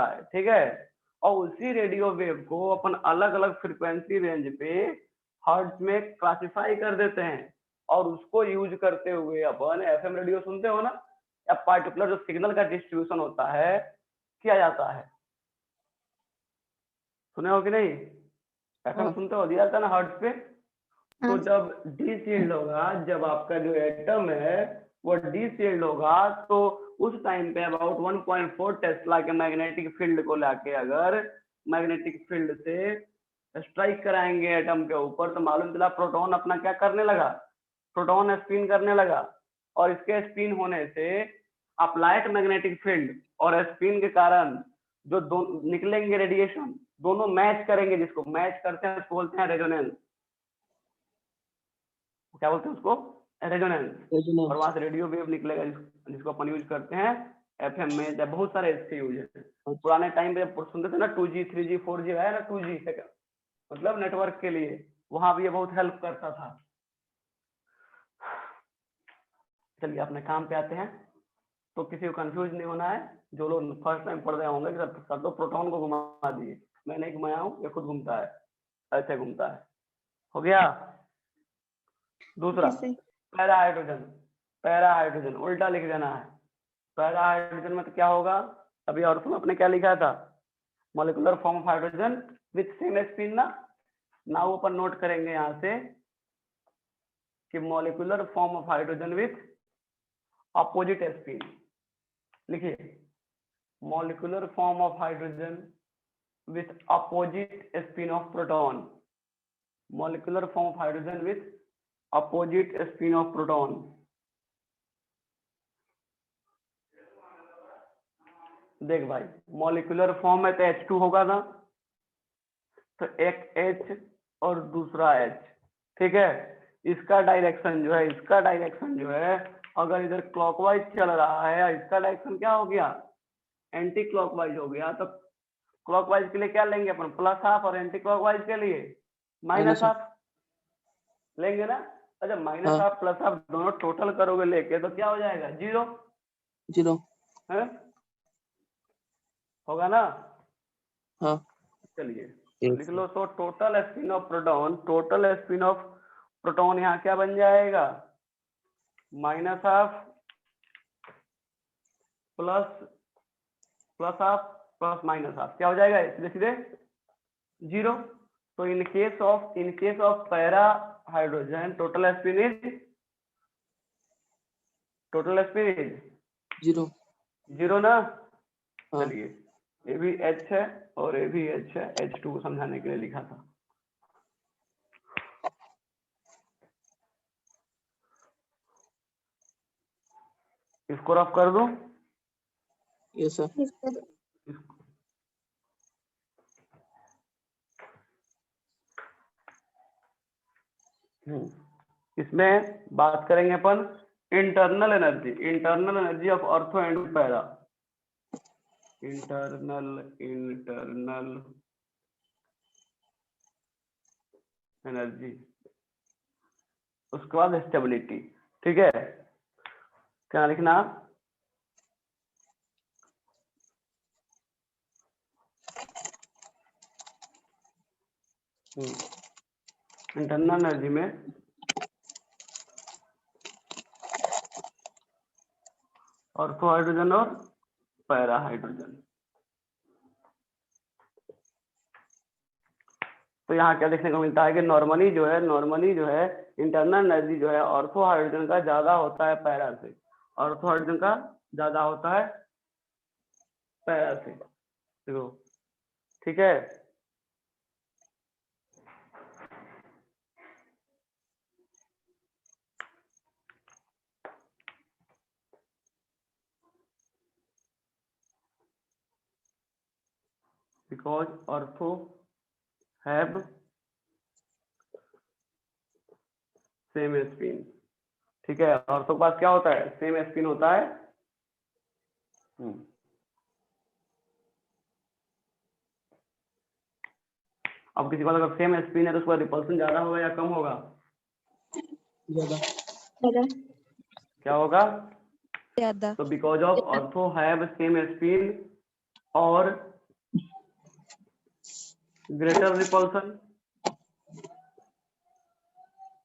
है, ठीक है। और उसी रेडियो वेव को अपन अलग अलग फ्रीक्वेंसी रेंज पे हर्ट्ज में क्लासिफाई कर देते हैं, और उसको यूज करते हुए अपन एफएम रेडियो सुनते हो ना, या पार्टिकुलर जो सिग्नल का डिस्ट्रीब्यूशन होता है किया जाता है, सुने हो कि नहीं, एफएम सुनते हो, दिया जाता है ना हर्ट्ज पे। तो जब डीशील्ड होगा, जब आपका जो एटम है वो डीशील्ड होगा, तो उस टाइम पे अबाउट 1.4 टेस्ला के मैग्नेटिक फील्ड को लाके अगर मैग्नेटिक फील्ड से स्ट्राइक कराएंगे एटम के ऊपर, तो मालूम चला प्रोटॉन अपना क्या करने लगा, प्रोटॉन स्पिन करने लगा, और इसके स्पिन होने से अप्लाइड मैग्नेटिक फील्ड और स्पिन के कारण जो निकलेंगे रेडिएशन, दोनों मैच करेंगे, जिसको मैच करते हैं उसको बोलते हैं रेजोनेंस। क्या बोलते हैं उसको, रेजोनेंस। और वहां से रेडियो वेव निकलेगा, जिसको अपन यूज करते हैं एफएम में। जब बहुत सारे इसके यूज है, पुराने टाइम पे सुनते थे ना 2G 3G 4G है ना, 2G मतलब नेटवर्क के लिए, वहां भी ये बहुत हेल्प करता था। चलिए अपने काम पे आते हैं। तो किसी को कंफ्यूज नहीं होना है, जो लोग फर्स्ट टाइम पढ़ रहे होंगे कि सर तो प्रोटॉन को घुमा दिए, मैं नहीं घुमाया हूँ, ये खुद घूमता है, ऐसे घूमता है, हो गया। दूसरा पैरा हाइड्रोजन उल्टा लिख देना है। पैरा हाइड्रोजन में तो क्या होगा, अभी और आपने क्या लिखा था, molecular form of hydrogen with same spin ना। नाउ अपन नोट करेंगे यहाँ से कि molecular form of hydrogen with opposite spin. लिखिए molecular form of hydrogen with opposite spin of proton, molecular form of hydrogen with opposite spin of proton। देख भाई molecular form में तो H2 होगा ना, तो एक H और दूसरा H, ठीक है। इसका डायरेक्शन जो है अगर इधर क्लॉकवाइज चल रहा है, इसका डायरेक्शन क्या हो गया, एंटी क्लॉकवाइज हो गया। तो क्लॉकवाइज के लिए क्या लेंगे अपन, प्लस हाफ, और एंटी क्लॉकवाइज के लिए माइनस हाफ लेंगे ना। अच्छा माइनस हाफ प्लस हाफ दोनों टोटल करोगे लेके तो क्या हो जाएगा, 0 0 है, होगा ना। हाँ चलिए लिख लो। तो टोटल स्पिन ऑफ प्रोटॉन यहाँ क्या बन जाएगा, minus half plus half plus minus half, क्या हो जाएगा सीधे सीधे 0। तो in case of para hydrogen total spin is 0 ना। चलिए ये भी H है और ये भी H है, H2 को समझाने के लिए लिखा था। इसको रफ कर दूं? Yes sir. इसमें बात करेंगे अपन internal energy of ortho and para. Internal energy, उसके बाद स्टेबिलिटी, ठीक है। क्या लिखना, इंटरनल एनर्जी में ऑर्थो हाइड्रोजन और पैरा हाइड्रोजन। तो यहाँ क्या देखने को मिलता है कि नॉर्मली जो है इंटरनल एनर्जी जो है ऑर्थो हाइड्रोजन का ज्यादा होता है पैरा से, ऑर्थो हाइड्रोजन का ज्यादा होता है पैरा से, देखो ठीक है। Because ortho have same spin, ठीक है। ऑर्थो के पास क्या होता है, सेम स्पिन होता है। अब किसी बात अगर सेम स्पिन है तो उसका रिपल्सन ज्यादा होगा या कम होगा, ज्यादा। क्या होगा, ज्यादा। तो because of ortho have same spin और ग्रेटर रिपल्सन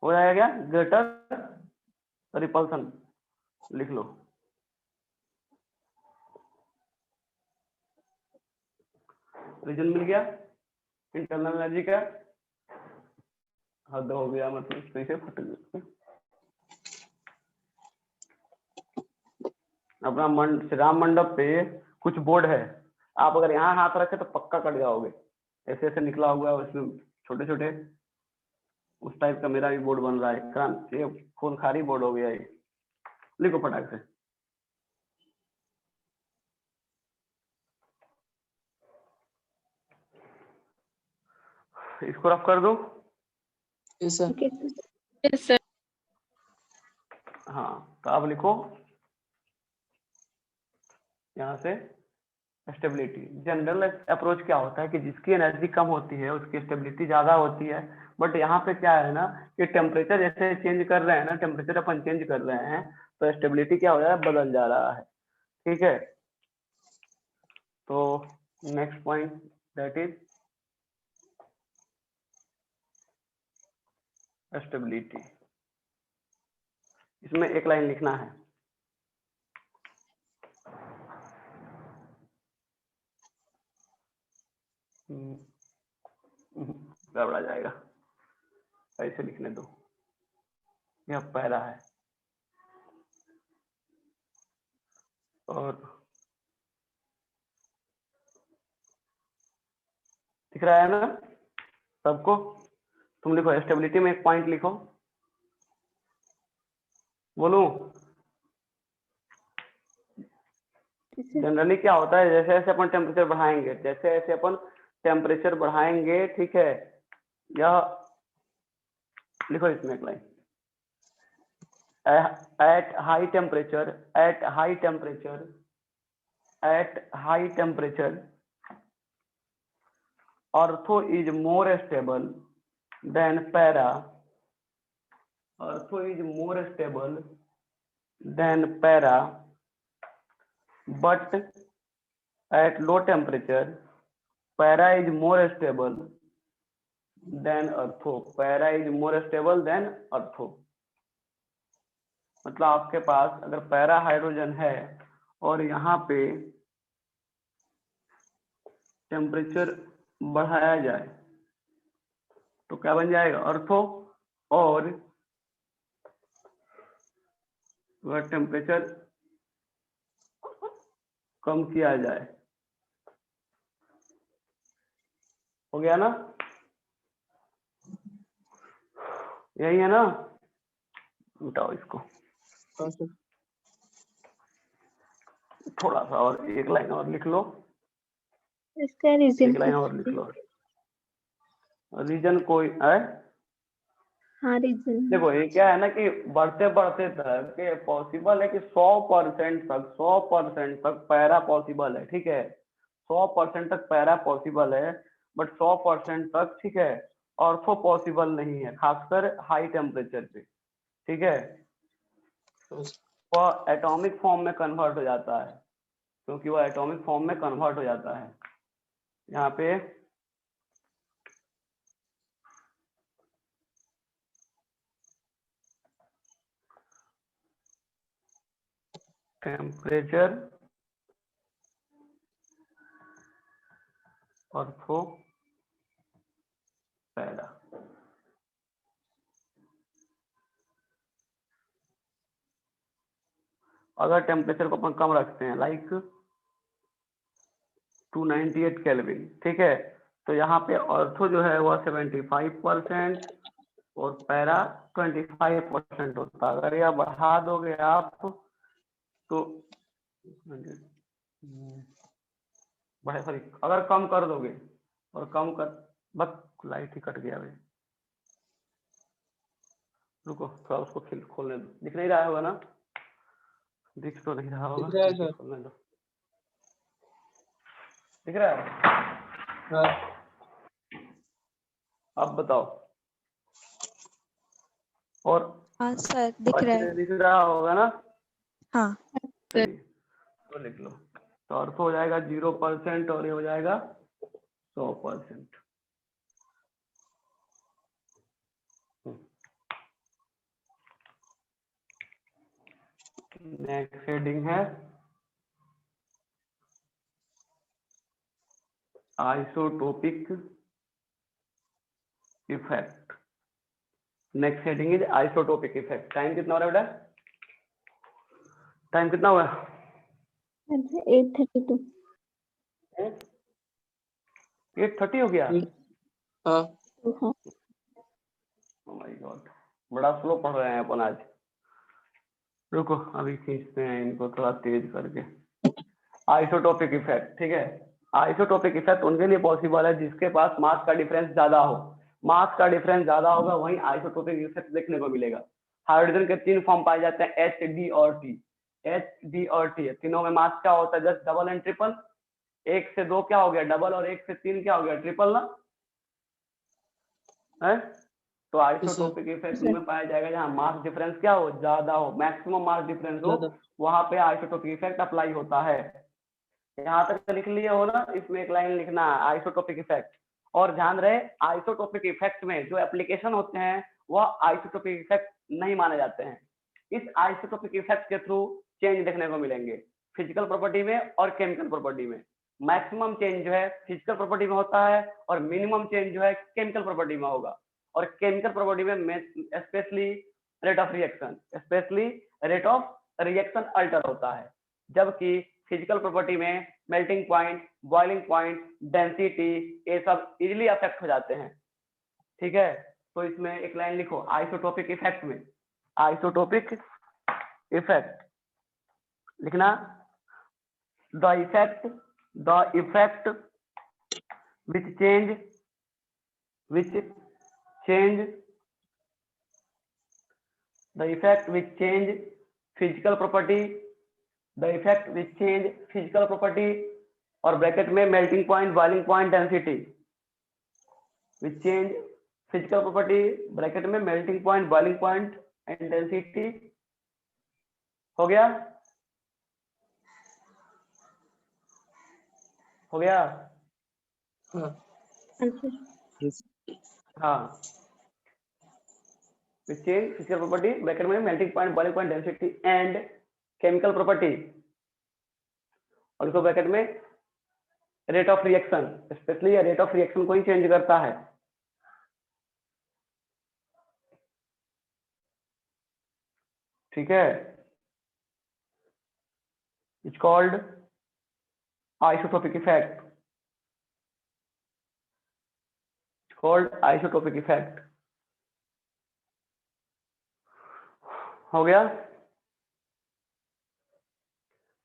हो जाएगा, ग्रेटर रिपल्सन लिख लो। रीजन मिल गया इंटरनल एनर्जी का, हद हो गया, मतलब सही से फट गया। अपना श्री राम मंडप पे कुछ बोर्ड है, आप अगर यहाँ हाथ रखे तो पक्का कट जाओगे, ऐसे ऐसे निकला हुआ है उसमें छोटे छोटे, उस टाइप का मेरा भी बोर्ड बन रहा है। ये खूनखारी बोर्ड हो गया ये, लिखो फटाक से। इसको रफ कर दो। Yes sir. Yes sir. हाँ तो अब लिखो यहाँ से स्टेबिलिटी। जनरल अप्रोच क्या होता है कि जिसकी एनर्जी कम होती है उसकी स्टेबिलिटी ज्यादा होती है। बट यहाँ पे क्या है ना कि टेम्परेचर जैसे चेंज कर रहे हैं ना, टेम्परेचर अपन चेंज कर रहे हैं तो स्टेबिलिटी क्या हो रहा है, बदल जा रहा है, ठीक है। तो next point that is stability. इसमें एक लाइन लिखना है, गड़बड़ा जाएगा, ऐसे लिखने दो, यह पैरा है और दिख रहा है ना सबको। तुम लिखो स्टेबिलिटी में एक पॉइंट लिखो, बोलूं जनरली क्या होता है, जैसे जैसे अपन टेम्परेचर बढ़ाएंगे, जैसे जैसे अपन टेम्परेचर बढ़ाएंगे, ठीक है, यह लिखो इसमें एक line, at high temperature, at high temperature, at high temperature, ortho is more stable than para, ortho is more stable than para, but at low temperature para is more stable than ortho, para is more stable than ortho। मतलब आपके पास अगर para hydrogen है और यहाँ पे temperature बढ़ाया जाए तो क्या बन जाएगा ऑर्थो, और अगर टेम्परेचर कम किया जाए, हो गया ना, यही है ना, मिटाओ इसको, हाँ सर। थोड़ा सा और एक लाइन और लिख लो, इसका रीजन एक लाइन और लिख लो, रीजन कोई है, हाँ रीजन देखो ये क्या है ना कि बढ़ते बढ़ते तक पॉसिबल है कि 100% तक 100% तक पैरा पॉसिबल है, ठीक है, 100% तक पैरा पॉसिबल है, बट 100% तक, ठीक है, ऑर्थो पॉसिबल नहीं है, खासकर हाई टेम्परेचर पे, ठीक है, वह एटॉमिक फॉर्म में कन्वर्ट हो जाता है, क्योंकि वह एटॉमिक फॉर्म में कन्वर्ट हो जाता है। यहाँ पे टेम्परेचर ऑर्थो पैरा, अगर टेम्परेचर को अपन कम रखते हैं लाइक 298 केल्विन, ठीक है, तो यहाँ पे ऑर्थो जो है वह 75% और पैरा 25% होता है। अगर यह बढ़ा दोगे आप तो बढ़े, सॉरी, अगर कम कर दोगे और कम कर, बस लाइट ही कट गया भाई, रुको थोड़ा उसको खोलने दो, दिख नहीं रहा होगा ना, दिख तो नहीं रहा होगा, दिख रहा है सर। खोलने दो, दिख रहा है, हाँ अब बताओ, और हाँ सर दिख रहा है। दिख रहा होगा ना, हाँ चलिए तो लिख लो, तो अर्थ हो जाएगा 0% और ये हो जाएगा 100%। नेक्स्ट हेडिंग है isotopic effect. Next heading is isotopic effect. Time कितना हो रहा है बेटा, टाइम कितना हुआ? 8:32। 8:30 हो गया? हाँ हाँ ओह माय गॉड, बड़ा स्लो पढ़ रहे हैं अपन आज। रुको अभी खींचते हैं इनको थोड़ा तेज करके। आइसोटोपिक इफेक्ट, ठीक है, आइसोटोपिक इफेक्ट उनके लिए पॉसिबल है जिसके पास मास का डिफरेंस ज्यादा हो। मास का डिफरेंस ज्यादा होगा वहीं आइसोटोपिक इफेक्ट देखने को मिलेगा। हाइड्रोजन के 3 फॉर्म पाए जाते हैं, एच, डी और टी। एच, डी और टी, तीनों में मास क्या होता है? Just double and triple. 1 से 2 क्या हो गया? डबल, और 1 से 3 क्या हो गया? ट्रिपल ना है। तो आइसोटोपिक इफेक्ट में पाया जाएगा जहाँ मास डिफरेंस क्या हो? ज्यादा हो, मैक्सिमम मास डिफरेंस हो, वहां पे आइसोटोपिक इफेक्ट अप्लाई होता है। यहाँ तक लिख लिए हो ना, इसमें एक लाइन लिखना है आइसोटोपिक इफेक्ट। और ध्यान रहे आइसोटोपिक इफेक्ट में जो एप्लीकेशन होते हैं वह आइसोटोपिक इफेक्ट नहीं माने जाते हैं। इस आइसोटोपिक इफेक्ट के थ्रू चेंज देखने को मिलेंगे फिजिकल प्रॉपर्टी में और केमिकल प्रॉपर्टी में। मैक्सिमम चेंज जो है फिजिकल प्रॉपर्टी में होता है और मिनिमम चेंज जो है केमिकल प्रॉपर्टी में होगा। और केमिकल प्रॉपर्टी में specially rate of reaction alter होता है, जबकि फिजिकल प्रॉपर्टी में melting point, boiling point, density ये सब इजीली अफेक्ट हो जाते हैं। ठीक है, तो इसमें एक लाइन लिखो आइसोटोपिक इफेक्ट में, आइसोटोपिक इफेक्ट लिखना, the effect which change the effect which change physical property और ब्रैकेट में melting point, boiling point, density, which change physical property bracket में melting point, boiling point and density. हो गया? हो गया? हाँ हाँ, which change physical property bracket में melting point, boiling point, density and chemical property, और इसको ब्रैकेट में rate of reaction, specially rate of reaction को ही चेंज करता है। ठीक है, इट्स कॉल्ड आइसोटोपिक इफेक्ट, हो गया?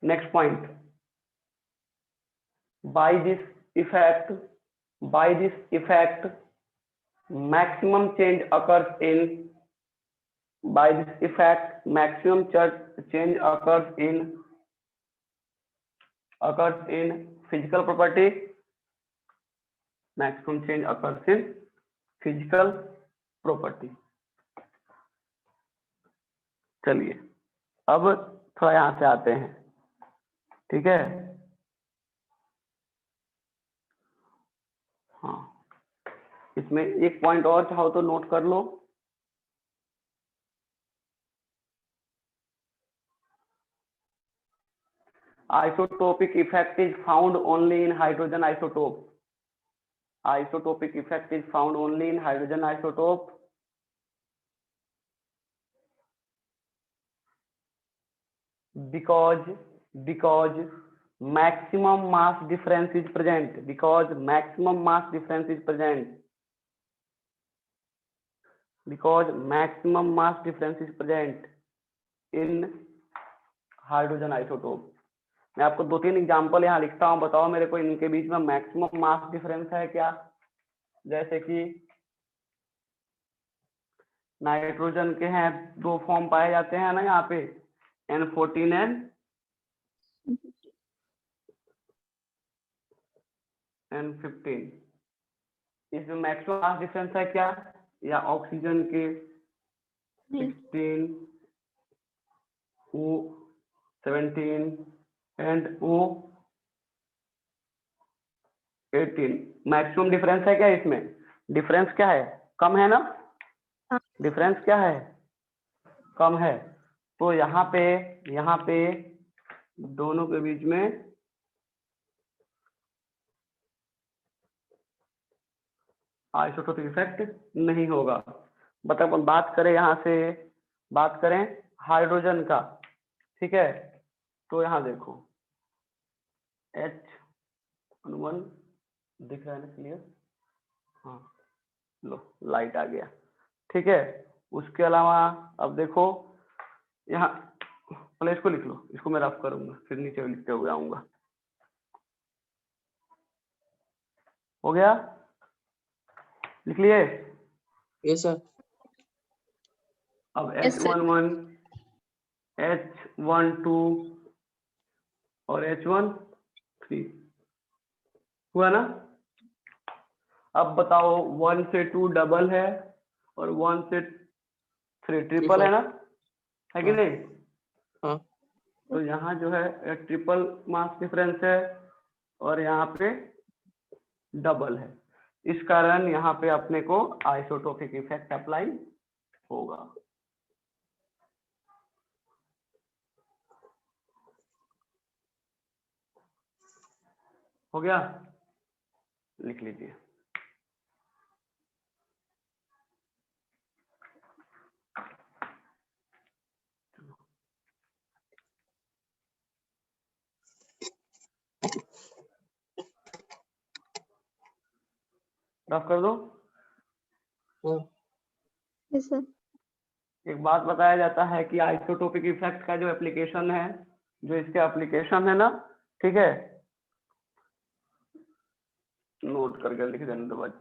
Next point, by this effect maximum change occurs in physical property, चलिए अब थोड़ा यहां से आते हैं। ठीक है, हाँ, इसमें एक पॉइंट और चाहो तो नोट कर लो। Isotopic effect is found only in hydrogen isotope. Isotopic effect is found only in hydrogen isotope because maximum mass difference is present. Because maximum mass difference is present in hydrogen isotope. मैं आपको 2-3 example यहाँ लिखता हूँ, बताओ मेरे को इनके बीच में मैक्सिमम मास डिफरेंस है क्या। जैसे कि नाइट्रोजन के हैं 2 फॉर्म पाए जाते हैं ना यहाँ पे, N14 एंड N15। इसमें मैक्सिमम मास डिफरेंस है क्या, या ऑक्सीजन के 16 O17 and O18 maximum difference है क्या इसमें? डिफरेंस क्या है? कम है ना? डिफरेंस क्या है? कम है। तो यहाँ पे दोनों के बीच में आइसोटोपिक इफेक्ट नहीं होगा। बता अपन बात करें यहाँ से, बात करें हाइड्रोजन का। ठीक है, तो यहाँ देखो H1 दिख रहा है ना क्लियर? हाँ, लो लाइट आ गया। ठीक है, उसके अलावा अब देखो यहाँ, पहले इसको लिख लो, इसको मैं रफ करूंगा फिर नीचे लिखते हुए आऊंगा। हो गया? लिख लिए? Yes sir. अब Yes, sir. H11, H12 और H13 हुआ ना? अब बताओ 1 से 2 डबल है और 1 से 3 ट्रिपल है ना, है कि हाँ। नहीं? हाँ। तो यहाँ जो है ट्रिपल मास डिफरेंस है और यहाँ पे डबल है, इस कारण यहाँ पे अपने को आइसोटोपिक इफेक्ट अप्लाई होगा। हो गया, लिख लीजिए। रफ कर दो। हाँ Yes, sir. एक बात बताया जाता है कि आइसोटोपिक इफेक्ट का जो एप्लीकेशन है, जो इसके एप्लीकेशन है ना, ठीक है, नोट करके लिख देने दो बस,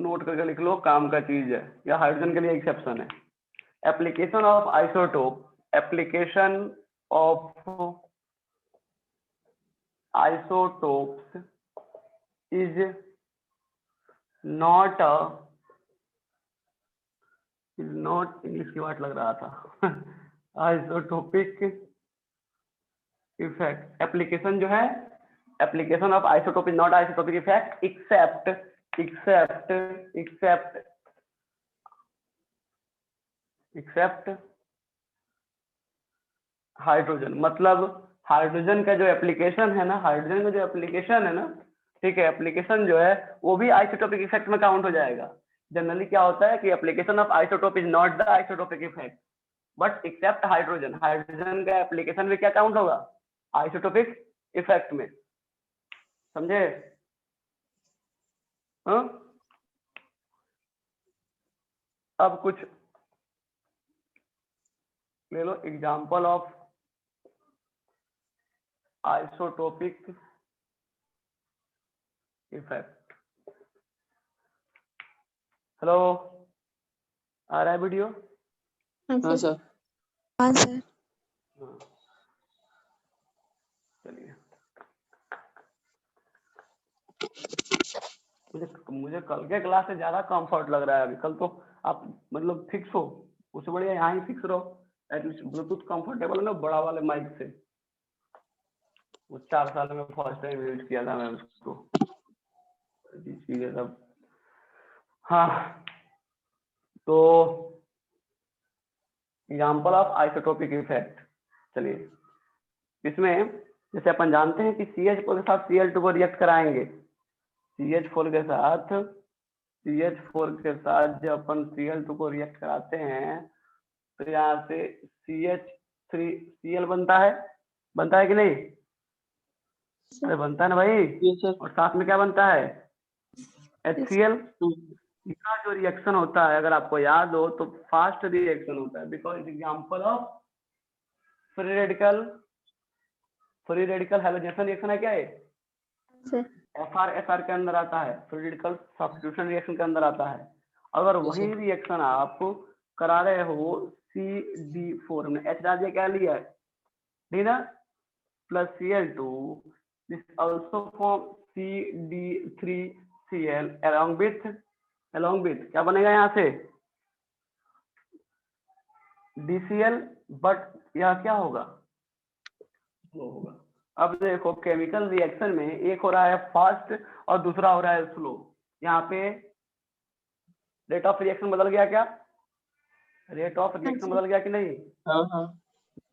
नोट करके लिख लो, काम का चीज है, या हाइड्रोजन के लिए एक्सेप्शन है। Application of isotope, application of isotopes is not English की बात लग रहा था आइसोटोपिक इफेक्ट, एप्लीकेशन जो है, application of isotope is not isotopic effect except hydrogen. मतलब हाइड्रोजन का जो एप्लीकेशन है ना, हाइड्रोजन का जो एप्लीकेशन है ना, ठीक है, एप्लीकेशन जो है वो भी आइसोटोपिक इफेक्ट में काउंट हो जाएगा। जनरली क्या होता है कि application of isotope is not the isotopic effect but except hydrogen, hydrogen का एप्लीकेशन भी क्या काउंट होगा, आइसोटोपिक इफेक्ट में। समझे? हाँ, अब कुछ ले लो example of isotopic effect. Hello, आ रहा है वीडियो? हाँ, हाँ sir. सर। हाँ सर। हाँ, चलिए। मुझे कल के क्लास से ज्यादा कंफर्ट लग रहा है अभी। कल तो आप मतलब फिक्स हो, उससे बढ़िया यहाँ ही फिक्स रहो। एटलीस्ट ब्लूटूथ कंफर्टेबल है ना, बड़ा वाले माइक से। वो 4 साल में फर्स्ट टाइम यूज किया था मैं उसको, सब। हाँ, तो एग्जाम्पल ऑफ आइसोटोपिक इफेक्ट। चलिए, इसमें जैसे अपन जानते हैं कि CH4 के साथ Cl2 को रिएक्ट कराएंगे, CH4 के साथ जब अपन Cl2 को रिएक्ट कराते हैं तो यहाँ से CH3Cl बनता है कि नहीं? अरे बनता है ना भाई। ये सर। और साथ में क्या बनता है, HCl। इसका जो रिएक्शन होता है, अगर आपको याद हो तो फास्ट रिएक्शन होता है, because example of free radical halogenation reaction है क्या है? Sir. FR के अंदर आता है, फ्री रेडिकल सब्स्टिट्यूशन रिएक्शन के अंदर आता है। अगर वही रिएक्शन आप करा रहे हो CD4 में, H डाल दिया, क्या लिया है, डी ना, plus Cl2, this also form CD3Cl along with क्या बनेगा यहाँ से, DCl, बट यह क्या होगा, स्लो होगा। अब देखो केमिकल रिएक्शन में एक हो रहा है फास्ट और दूसरा हो रहा है स्लो। यहाँ पे रेट ऑफ रिएक्शन बदल गया क्या, रेट ऑफ रिएक्शन बदल गया कि नहीं? हाँ हाँ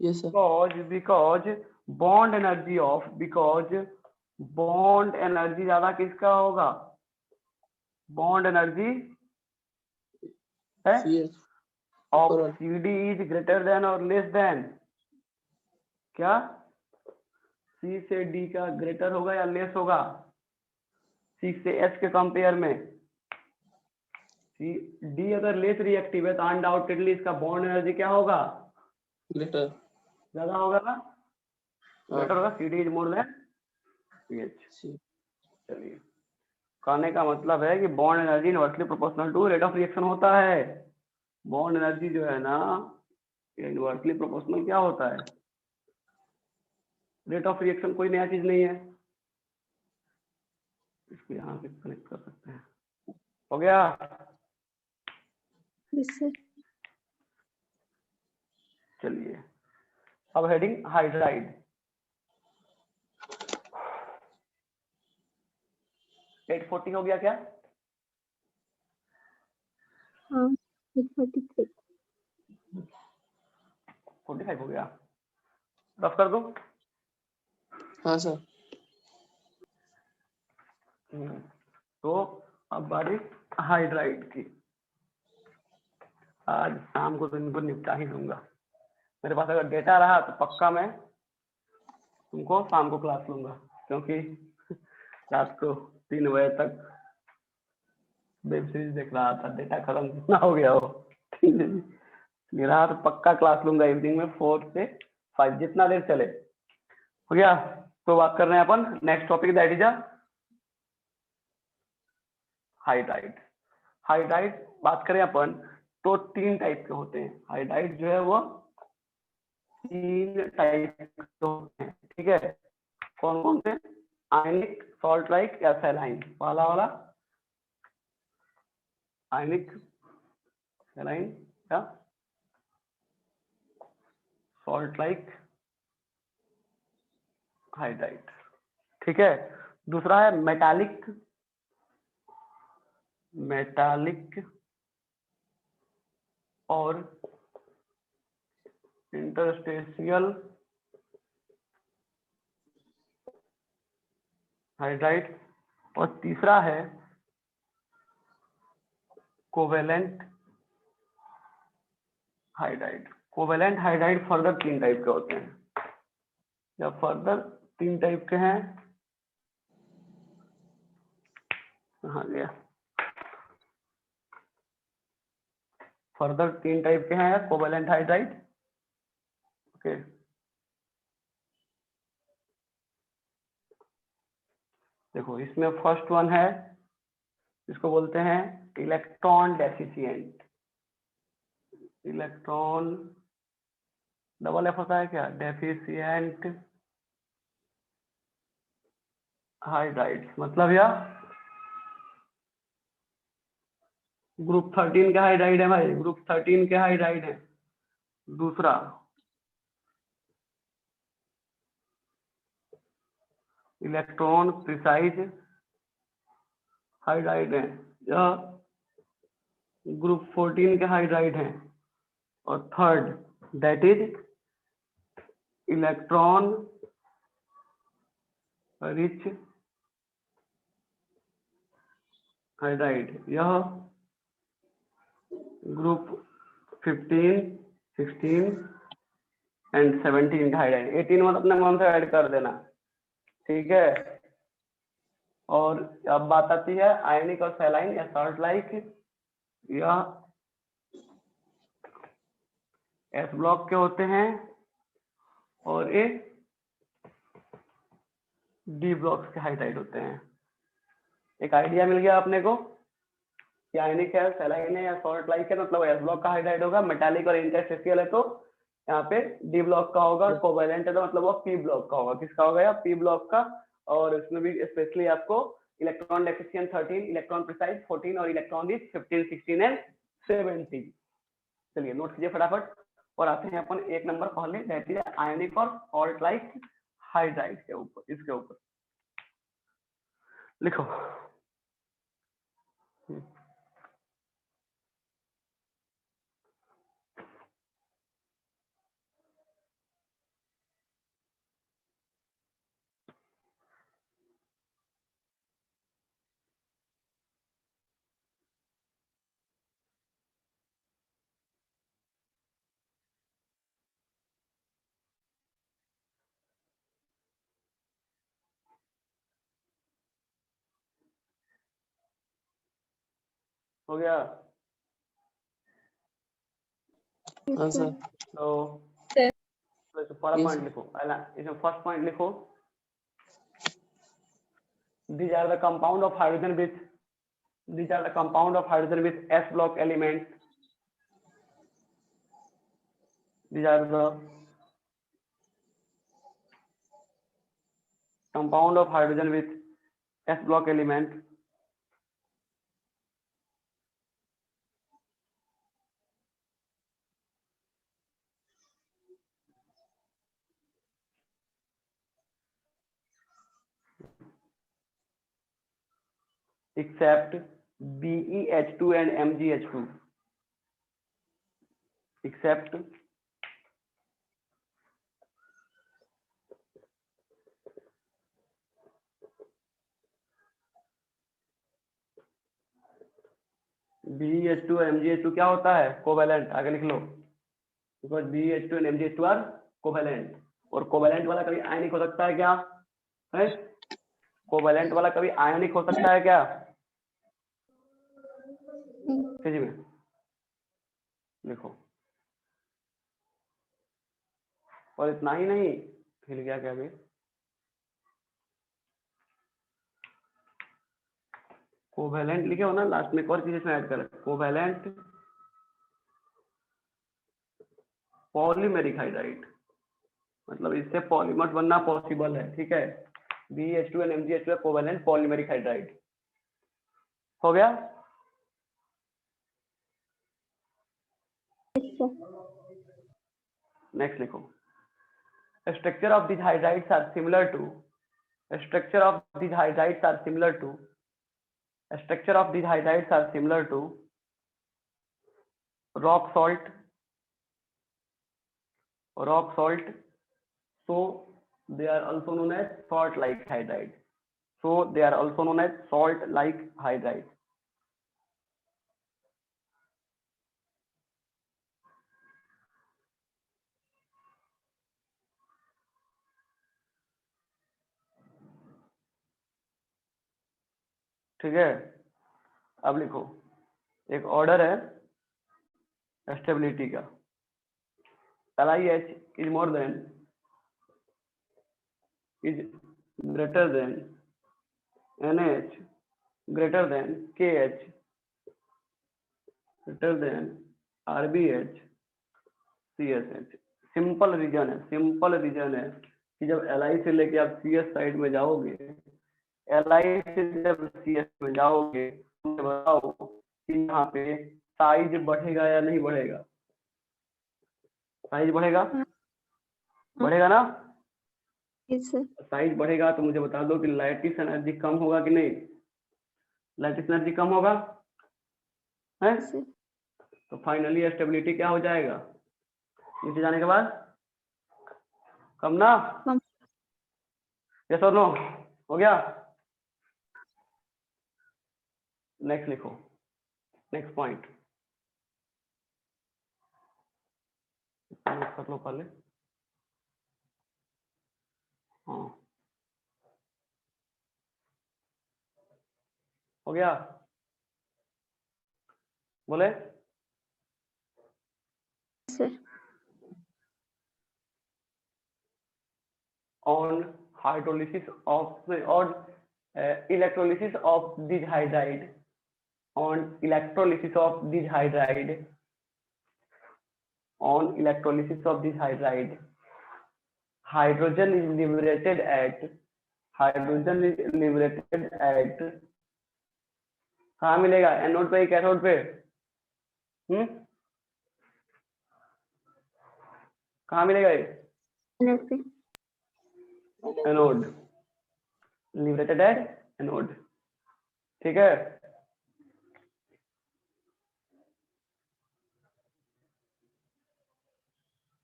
ये सर। बिकॉज बॉन्ड एनर्जी ज्यादा किसका होगा, बॉन्ड एनर्जी है CH ऑफ और CD इज ग्रेटर देन और लेस देन, क्या C से D का ग्रेटर होगा या लेस होगा, C से S के कंपेयर में। D अगर लेस रिएक्टिव है तो अनडाउटेडली इसका बॉन्ड एनर्जी क्या होगा, ग्रेटर। ज्यादा होगा ना, ग्रेटर होगा, CD is more than CH। चलिए, कहने का मतलब है कि bond energy inversely proportional to rate of reaction होता है। बॉन्ड एनर्जी जो है ना, इनवर्सली प्रोपोर्शनल क्या होता है, रेट ऑफ रिएक्शन। कोई नया चीज नहीं है, इसको यहाँ से कनेक्ट कर सकते हैं। हो गया? Yes, sir. चलिए, अब हेडिंग हाइड्राइड। 840 हो गया क्या? हाँ, 843. 45 हो गया, रफ कर दो। हाँ सर। तो अब बारी हाइड्राइड की। आज शाम को तो इनको निपटा ही दूंगा। मेरे पास अगर डेटा रहा तो पक्का मैं तुमको शाम को क्लास लूंगा, क्योंकि रात को 3 बजे तक वेब सीरीज देख रहा था, डेटा खत्म ना हो गया हो। मेरा तो पक्का क्लास लूंगा इवनिंग में 4 से 5, जितना देर चले। हो गया? तो बात कर रहे हैं अपन next topic, that is hydride. Hydride बात करें अपन तो 3 टाइप के होते हैं। हाइड्राइड जो है वो 3 टाइप के होते हैं, ठीक है? कौन कौन से? आयनिक, सॉल्ट लाइक या सैलाइन। पहला वाला आयनिक, सैलाइन या सॉल्ट लाइक हाइड्राइड, ठीक है? दूसरा है मेटालिक, मेटालिक और इंटरस्टेशियल हाइड्राइड। और तीसरा है covalent hydride. Covalent hydride further 3 type के होते हैं। जब फर्दर 3 टाइप के हैं, कहाँ गया? फर्दर 3 टाइप के हैं कोवेलेंट हाइड्राइड, ओके। देखो इसमें फर्स्ट वन है, इसको बोलते हैं electron deficient. Electron double F होता है क्या? डेफिशिएंट हाइड्राइड, मतलब यह ग्रुप 13 के हाइड्राइड है भाई, ग्रुप 13 के हाइड्राइड है। दूसरा इलेक्ट्रॉन प्रिसाइज हाइड्राइड है, यह ग्रुप 14 के हाइड्राइड है। और third that is electron rich hydride, यह ग्रुप 15, 16 एंड 17 का हाइड्राइड। 18 मत अपने मन से ऐड कर देना, ठीक है? और अब बात आती है आयनिक और सैलाइन या सॉल्ट लाइक। यह एस ब्लॉक के होते हैं और ये डी ब्लॉक के हाइड्राइड होते हैं। एक आइडिया मिल गया अपने को कि आयनिक है, सैलाइन है या सॉल्ट लाइक है, मतलब एस ब्लॉक का हाइड्राइड होगा। मेटालिक और इंटरस्टेशियल है तो यहाँ पे डी ब्लॉक का होगा। कोवेलेंट है तो मतलब वो पी ब्लॉक का होगा। किसका होगा? या पी ब्लॉक का। और इसमें भी स्पेशली आपको इलेक्ट्रॉन डेफिशिएंट 13, इलेक्ट्रॉन प्रिसाइज 14 और इलेक्ट्रॉन रिच 15, 16 एंड 17। चलिए नोट कीजिए फटाफट और आते हैं अपन 1 नंबर पहले, दैट इज आयनिक और सॉल्ट लाइक हाइड्राइड के ऊपर। इसके ऊपर लिखो हो गया? हाँ सर। तो सर पहला Yes, पॉइंट sir. लिखो, पहला इसमें फर्स्ट पॉइंट लिखो, these are the compound of hydrogen with these are the compound of hydrogen with s block element. These are the compound of hydrogen with s block element except BeH2 and MgH2, except BH2 और MgH2 क्या होता है? Covalent. आगे लिख लो, because BH2 and MgH2 are covalent. और covalent वाला कभी आयनिक हो सकता है क्या? है? कोवेलेंट वाला कभी आयनिक हो सकता है क्या जी में? लिखो। और इतना ही नहीं, हिल गया क्या अभी? कोवेलेंट लिखे हो ना, लास्ट में एक और चीज इसमें ऐड कर, कोवेलेंट पॉलीमेरिक हाइड्राइड, मतलब इससे पॉलीमर बनना पॉसिबल है। ठीक है, BH2 and MgH2 covalent polymeric hydride. हो गया? Yes, sir. नेक्स्ट लिखो, structure of these hydrides are similar to, structure of these hydrides are similar to, structure of these hydrides are similar to rock salt, so they are also known as salt like hydride, so they are also known as salt like hydride। ठीक है, अब लिखो, एक order है stability का, LiH is more than, is greater than NH, greater than KH, greater than RBH, CSH। Simple reason है कि जब Li से लेके आप CS साइड में जाओगे, Li से जब CS में जाओगे, मुझे बताओ कि यहाँ पे साइज बढ़ेगा या नहीं बढ़ेगा? साइज बढ़ेगा, बढ़ेगा ना? Yes, sir. साइज बढ़ेगा तो मुझे बता दो कि लैटिस एनर्जी कम होगा कि नहीं? लैटिस एनर्जी कम होगा है? Yes, sir. तो फाइनली स्टेबिलिटी क्या हो जाएगा नीचे जाने के बाद? कम ना? कम। यस और नो? हो गया? नेक्स्ट लिखो, नेक्स्ट पॉइंट कर लो पहले। हाँ, हो गया? बोले? Yes, sir. On hydrolysis of or electrolysis of this hydride, on electrolysis of this hydride, on electrolysis of this hydride, hydrogen is liberated at, hydrogen is liberated at, कहाँ मिलेगा? Anode पे, cathode पे? कहाँ मिलेगा ये? Yes, sir. Anode, liberated at anode. ठीक है,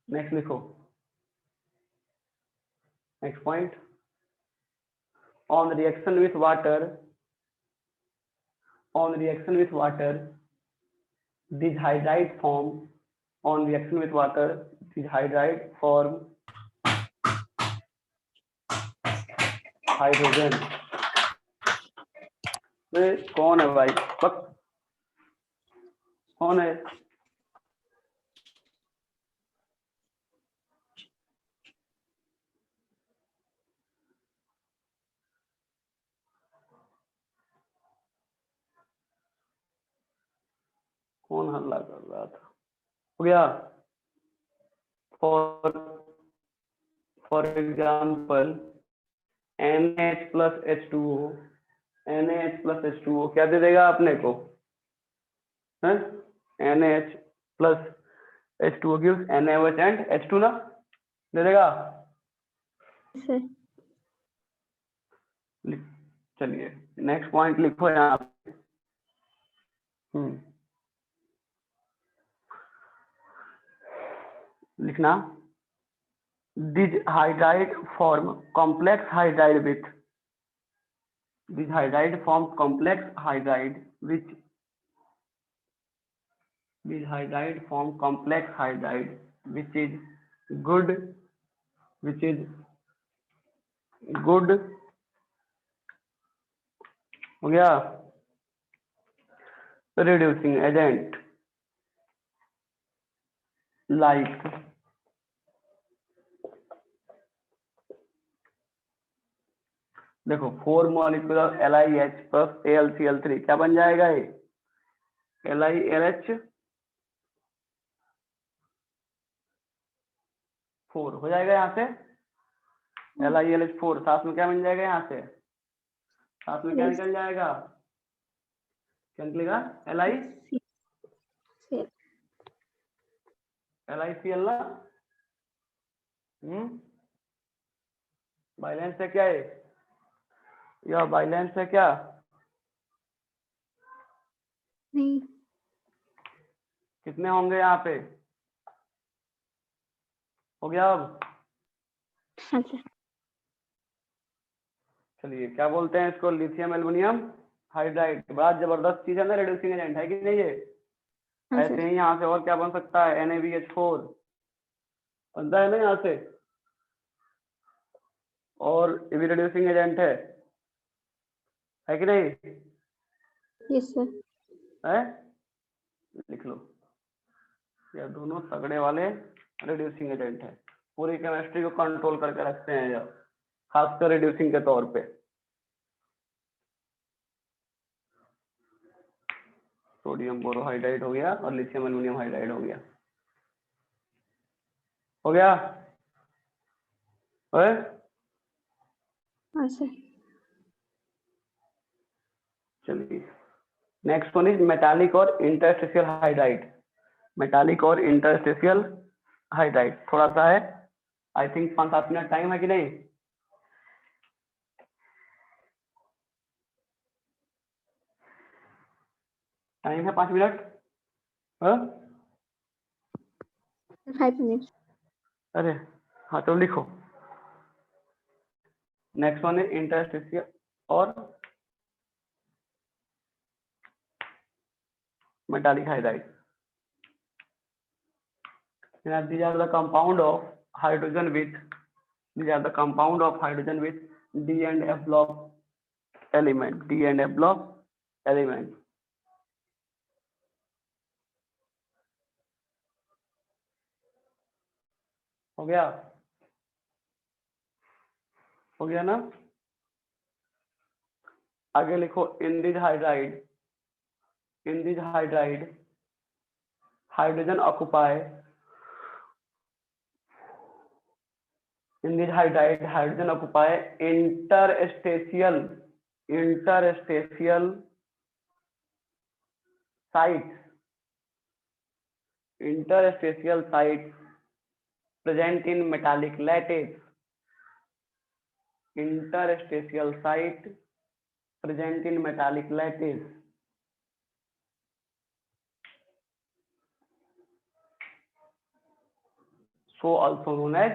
next लिखो, next point, on reaction with water, on reaction with water, this hydride form, on reaction with water, this hydride form hydrogen। कौन है भाई? कौन है? कौन हल्ला कर रहा था? हो गया? For example NH plus H2O, NH plus H2O क्या दे देगा अपने को? है? NH plus H2O gives NaOH and H2 ना? दे देगा? Yes, sir. चलिए नेक्स्ट पॉइंट लिखो यहाँ पे। लिखना, this hydride form complex hydride with, this hydride form complex hydride which these hydride form complex hydride which is good हो गया reducing agent like देखो 4 मॉलिक्यूलर LiH प्लस AlCl3 क्या बन जाएगा ये LiLH 4 हो जाएगा यहाँ से LiLH 4 साथ में क्या बन जाएगा यहाँ से साथ में क्या निकल जाएगा क्या निकलेगा LiCl ना बाइलेंस है क्या है यह बाइलेंस है क्या नहीं कितने होंगे यहाँ पे हो गया अब हाँ सर चलिए क्या बोलते हैं इसको लिथियम एल्युमिनियम हाइड्राइड बड़ा जबरदस्त चीज है ना रिड्यूसिंग एजेंट है कि नहीं ये हाँ ऐसे सर ही यहाँ से और क्या बन सकता है NaBH4 बनता है ना यहाँ से और ये भी रिड्यूसिंग एजेंट है कि नहीं यस सर है लिख लो ये दोनों तगड़े वाले रिड्यूसिंग एजेंट है पूरी केमिस्ट्री को कंट्रोल करके रखते हैं यह खासकर रिड्यूसिंग के तौर पे सोडियम बोरोहाइड्राइड हो गया और लिथियम एल्युमिनियम हाइड्राइड हो गया ओए हाँ सर चलिए नेक्स्ट वन इज मेटालिक और इंटरस्टिशियल हाइड्राइड मेटालिक और इंटरस्टिशियल हाइड्राइड थोड़ा सा है आई थिंक 5-7 मिनट टाइम है कि नहीं टाइम है 5 मिनट 5 मिनट अरे हाँ तो लिखो नेक्स्ट वन है इंटरस्टिशियल और metallic hydride and these are the compound of hydrogen with D and F block element हो गया ना आगे लिखो in this hydride hydrogen occupy interstitial sites present in metallic lattice interstitial site present in metallic lattice so also known as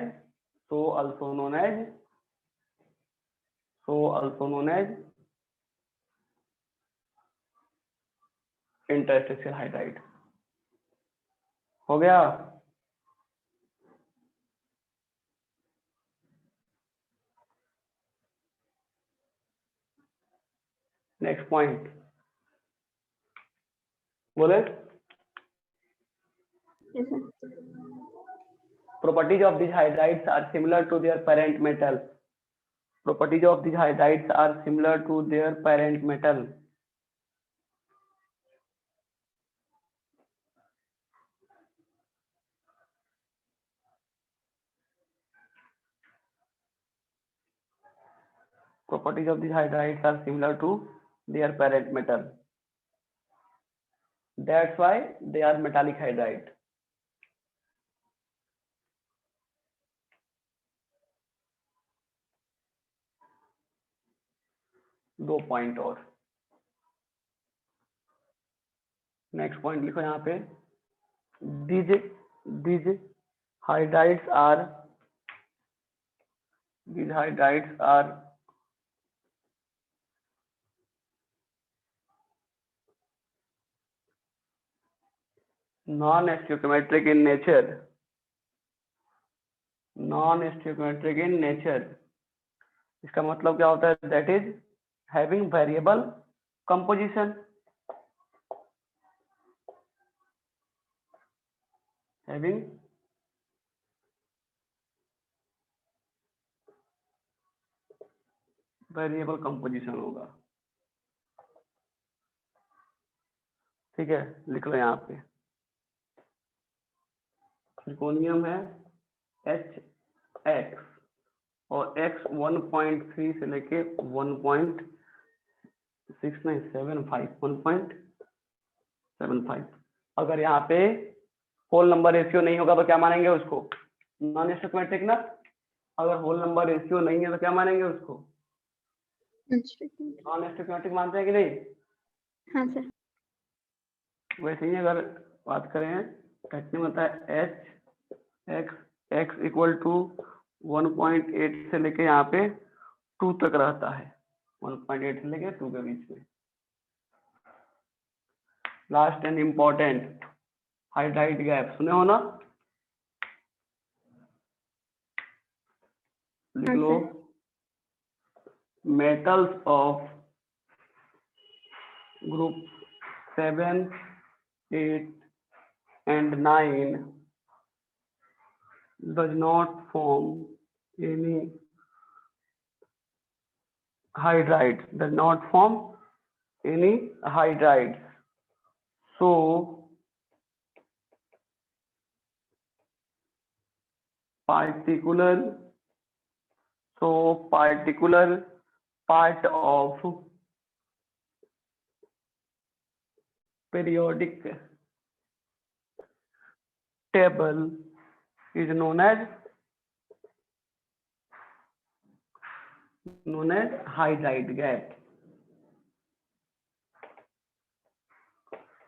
interstitial hydride हो गया next point बोले yes sir properties of these hydrides are similar to their parent metal that's why they are metallic hydride 2 point और next point लिखो यहाँ पे these hydrides are non stoichiometric in nature, non stoichiometric in nature, इसका मतलब क्या होता है? That is having variable composition, having variable composition होगा। ठीक है, लिख लो यहाँ पे। त्रिकोणियम है एच एक्स और x 1.3 से लेके 1.6 नहीं 1.75। अगर यहाँ पे होल नंबर रेशियो नहीं होगा तो क्या मानेंगे उसको? नॉन स्टोइकोमेट्रिक ना। अगर होल नंबर रेशियो नहीं है तो क्या मानेंगे उसको? नॉन स्टोइकोमेट्रिक मानते हैं कि नहीं? हाँ सर। वैसे ही अगर बात करें कहते होता है एच एक्स इक्वल टू 1.8 से लेके यहाँ पे 2 तक रहता है, 1.8 से लेके 2 के बीच में। Last and important hydride gap सुने हो ना? लिख लो metals of group 7, 8 and 9 does not form any hydride, does not form any hydrides. So particular part of periodic table is known as hydride gap।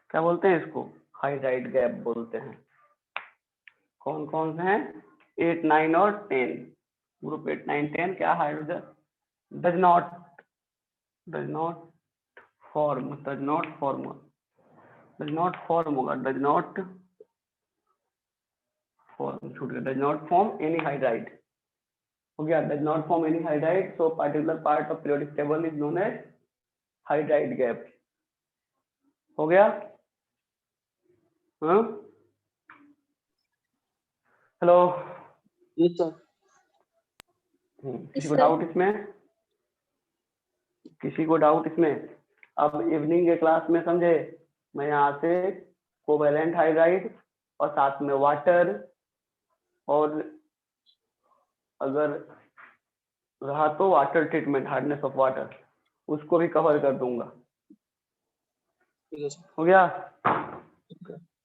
क्या बोलते हैं इसको? हाइड्राइड गैप बोलते हैं। कौन कौन से हैं? 8, 9 और 10। ग्रुप 8, 9, 10 क्या hydrogen does not form any hydride. हो गया, does not form any hydride. So particular part of periodic table is known as hydride gap. हो गया? हाँ, हेलो, ये सर। किसी को डाउट इसमें? किसी को डाउट इसमें? अब इवनिंग के क्लास में समझे, मैं यहाँ से कोवैलेंट हाइड्राइड और साथ में वाटर और अगर रहा तो water treatment, hardness of water, उसको भी कवर कर दूंगा। ठीक है सर। हो गया?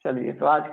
चलिए, तो आज के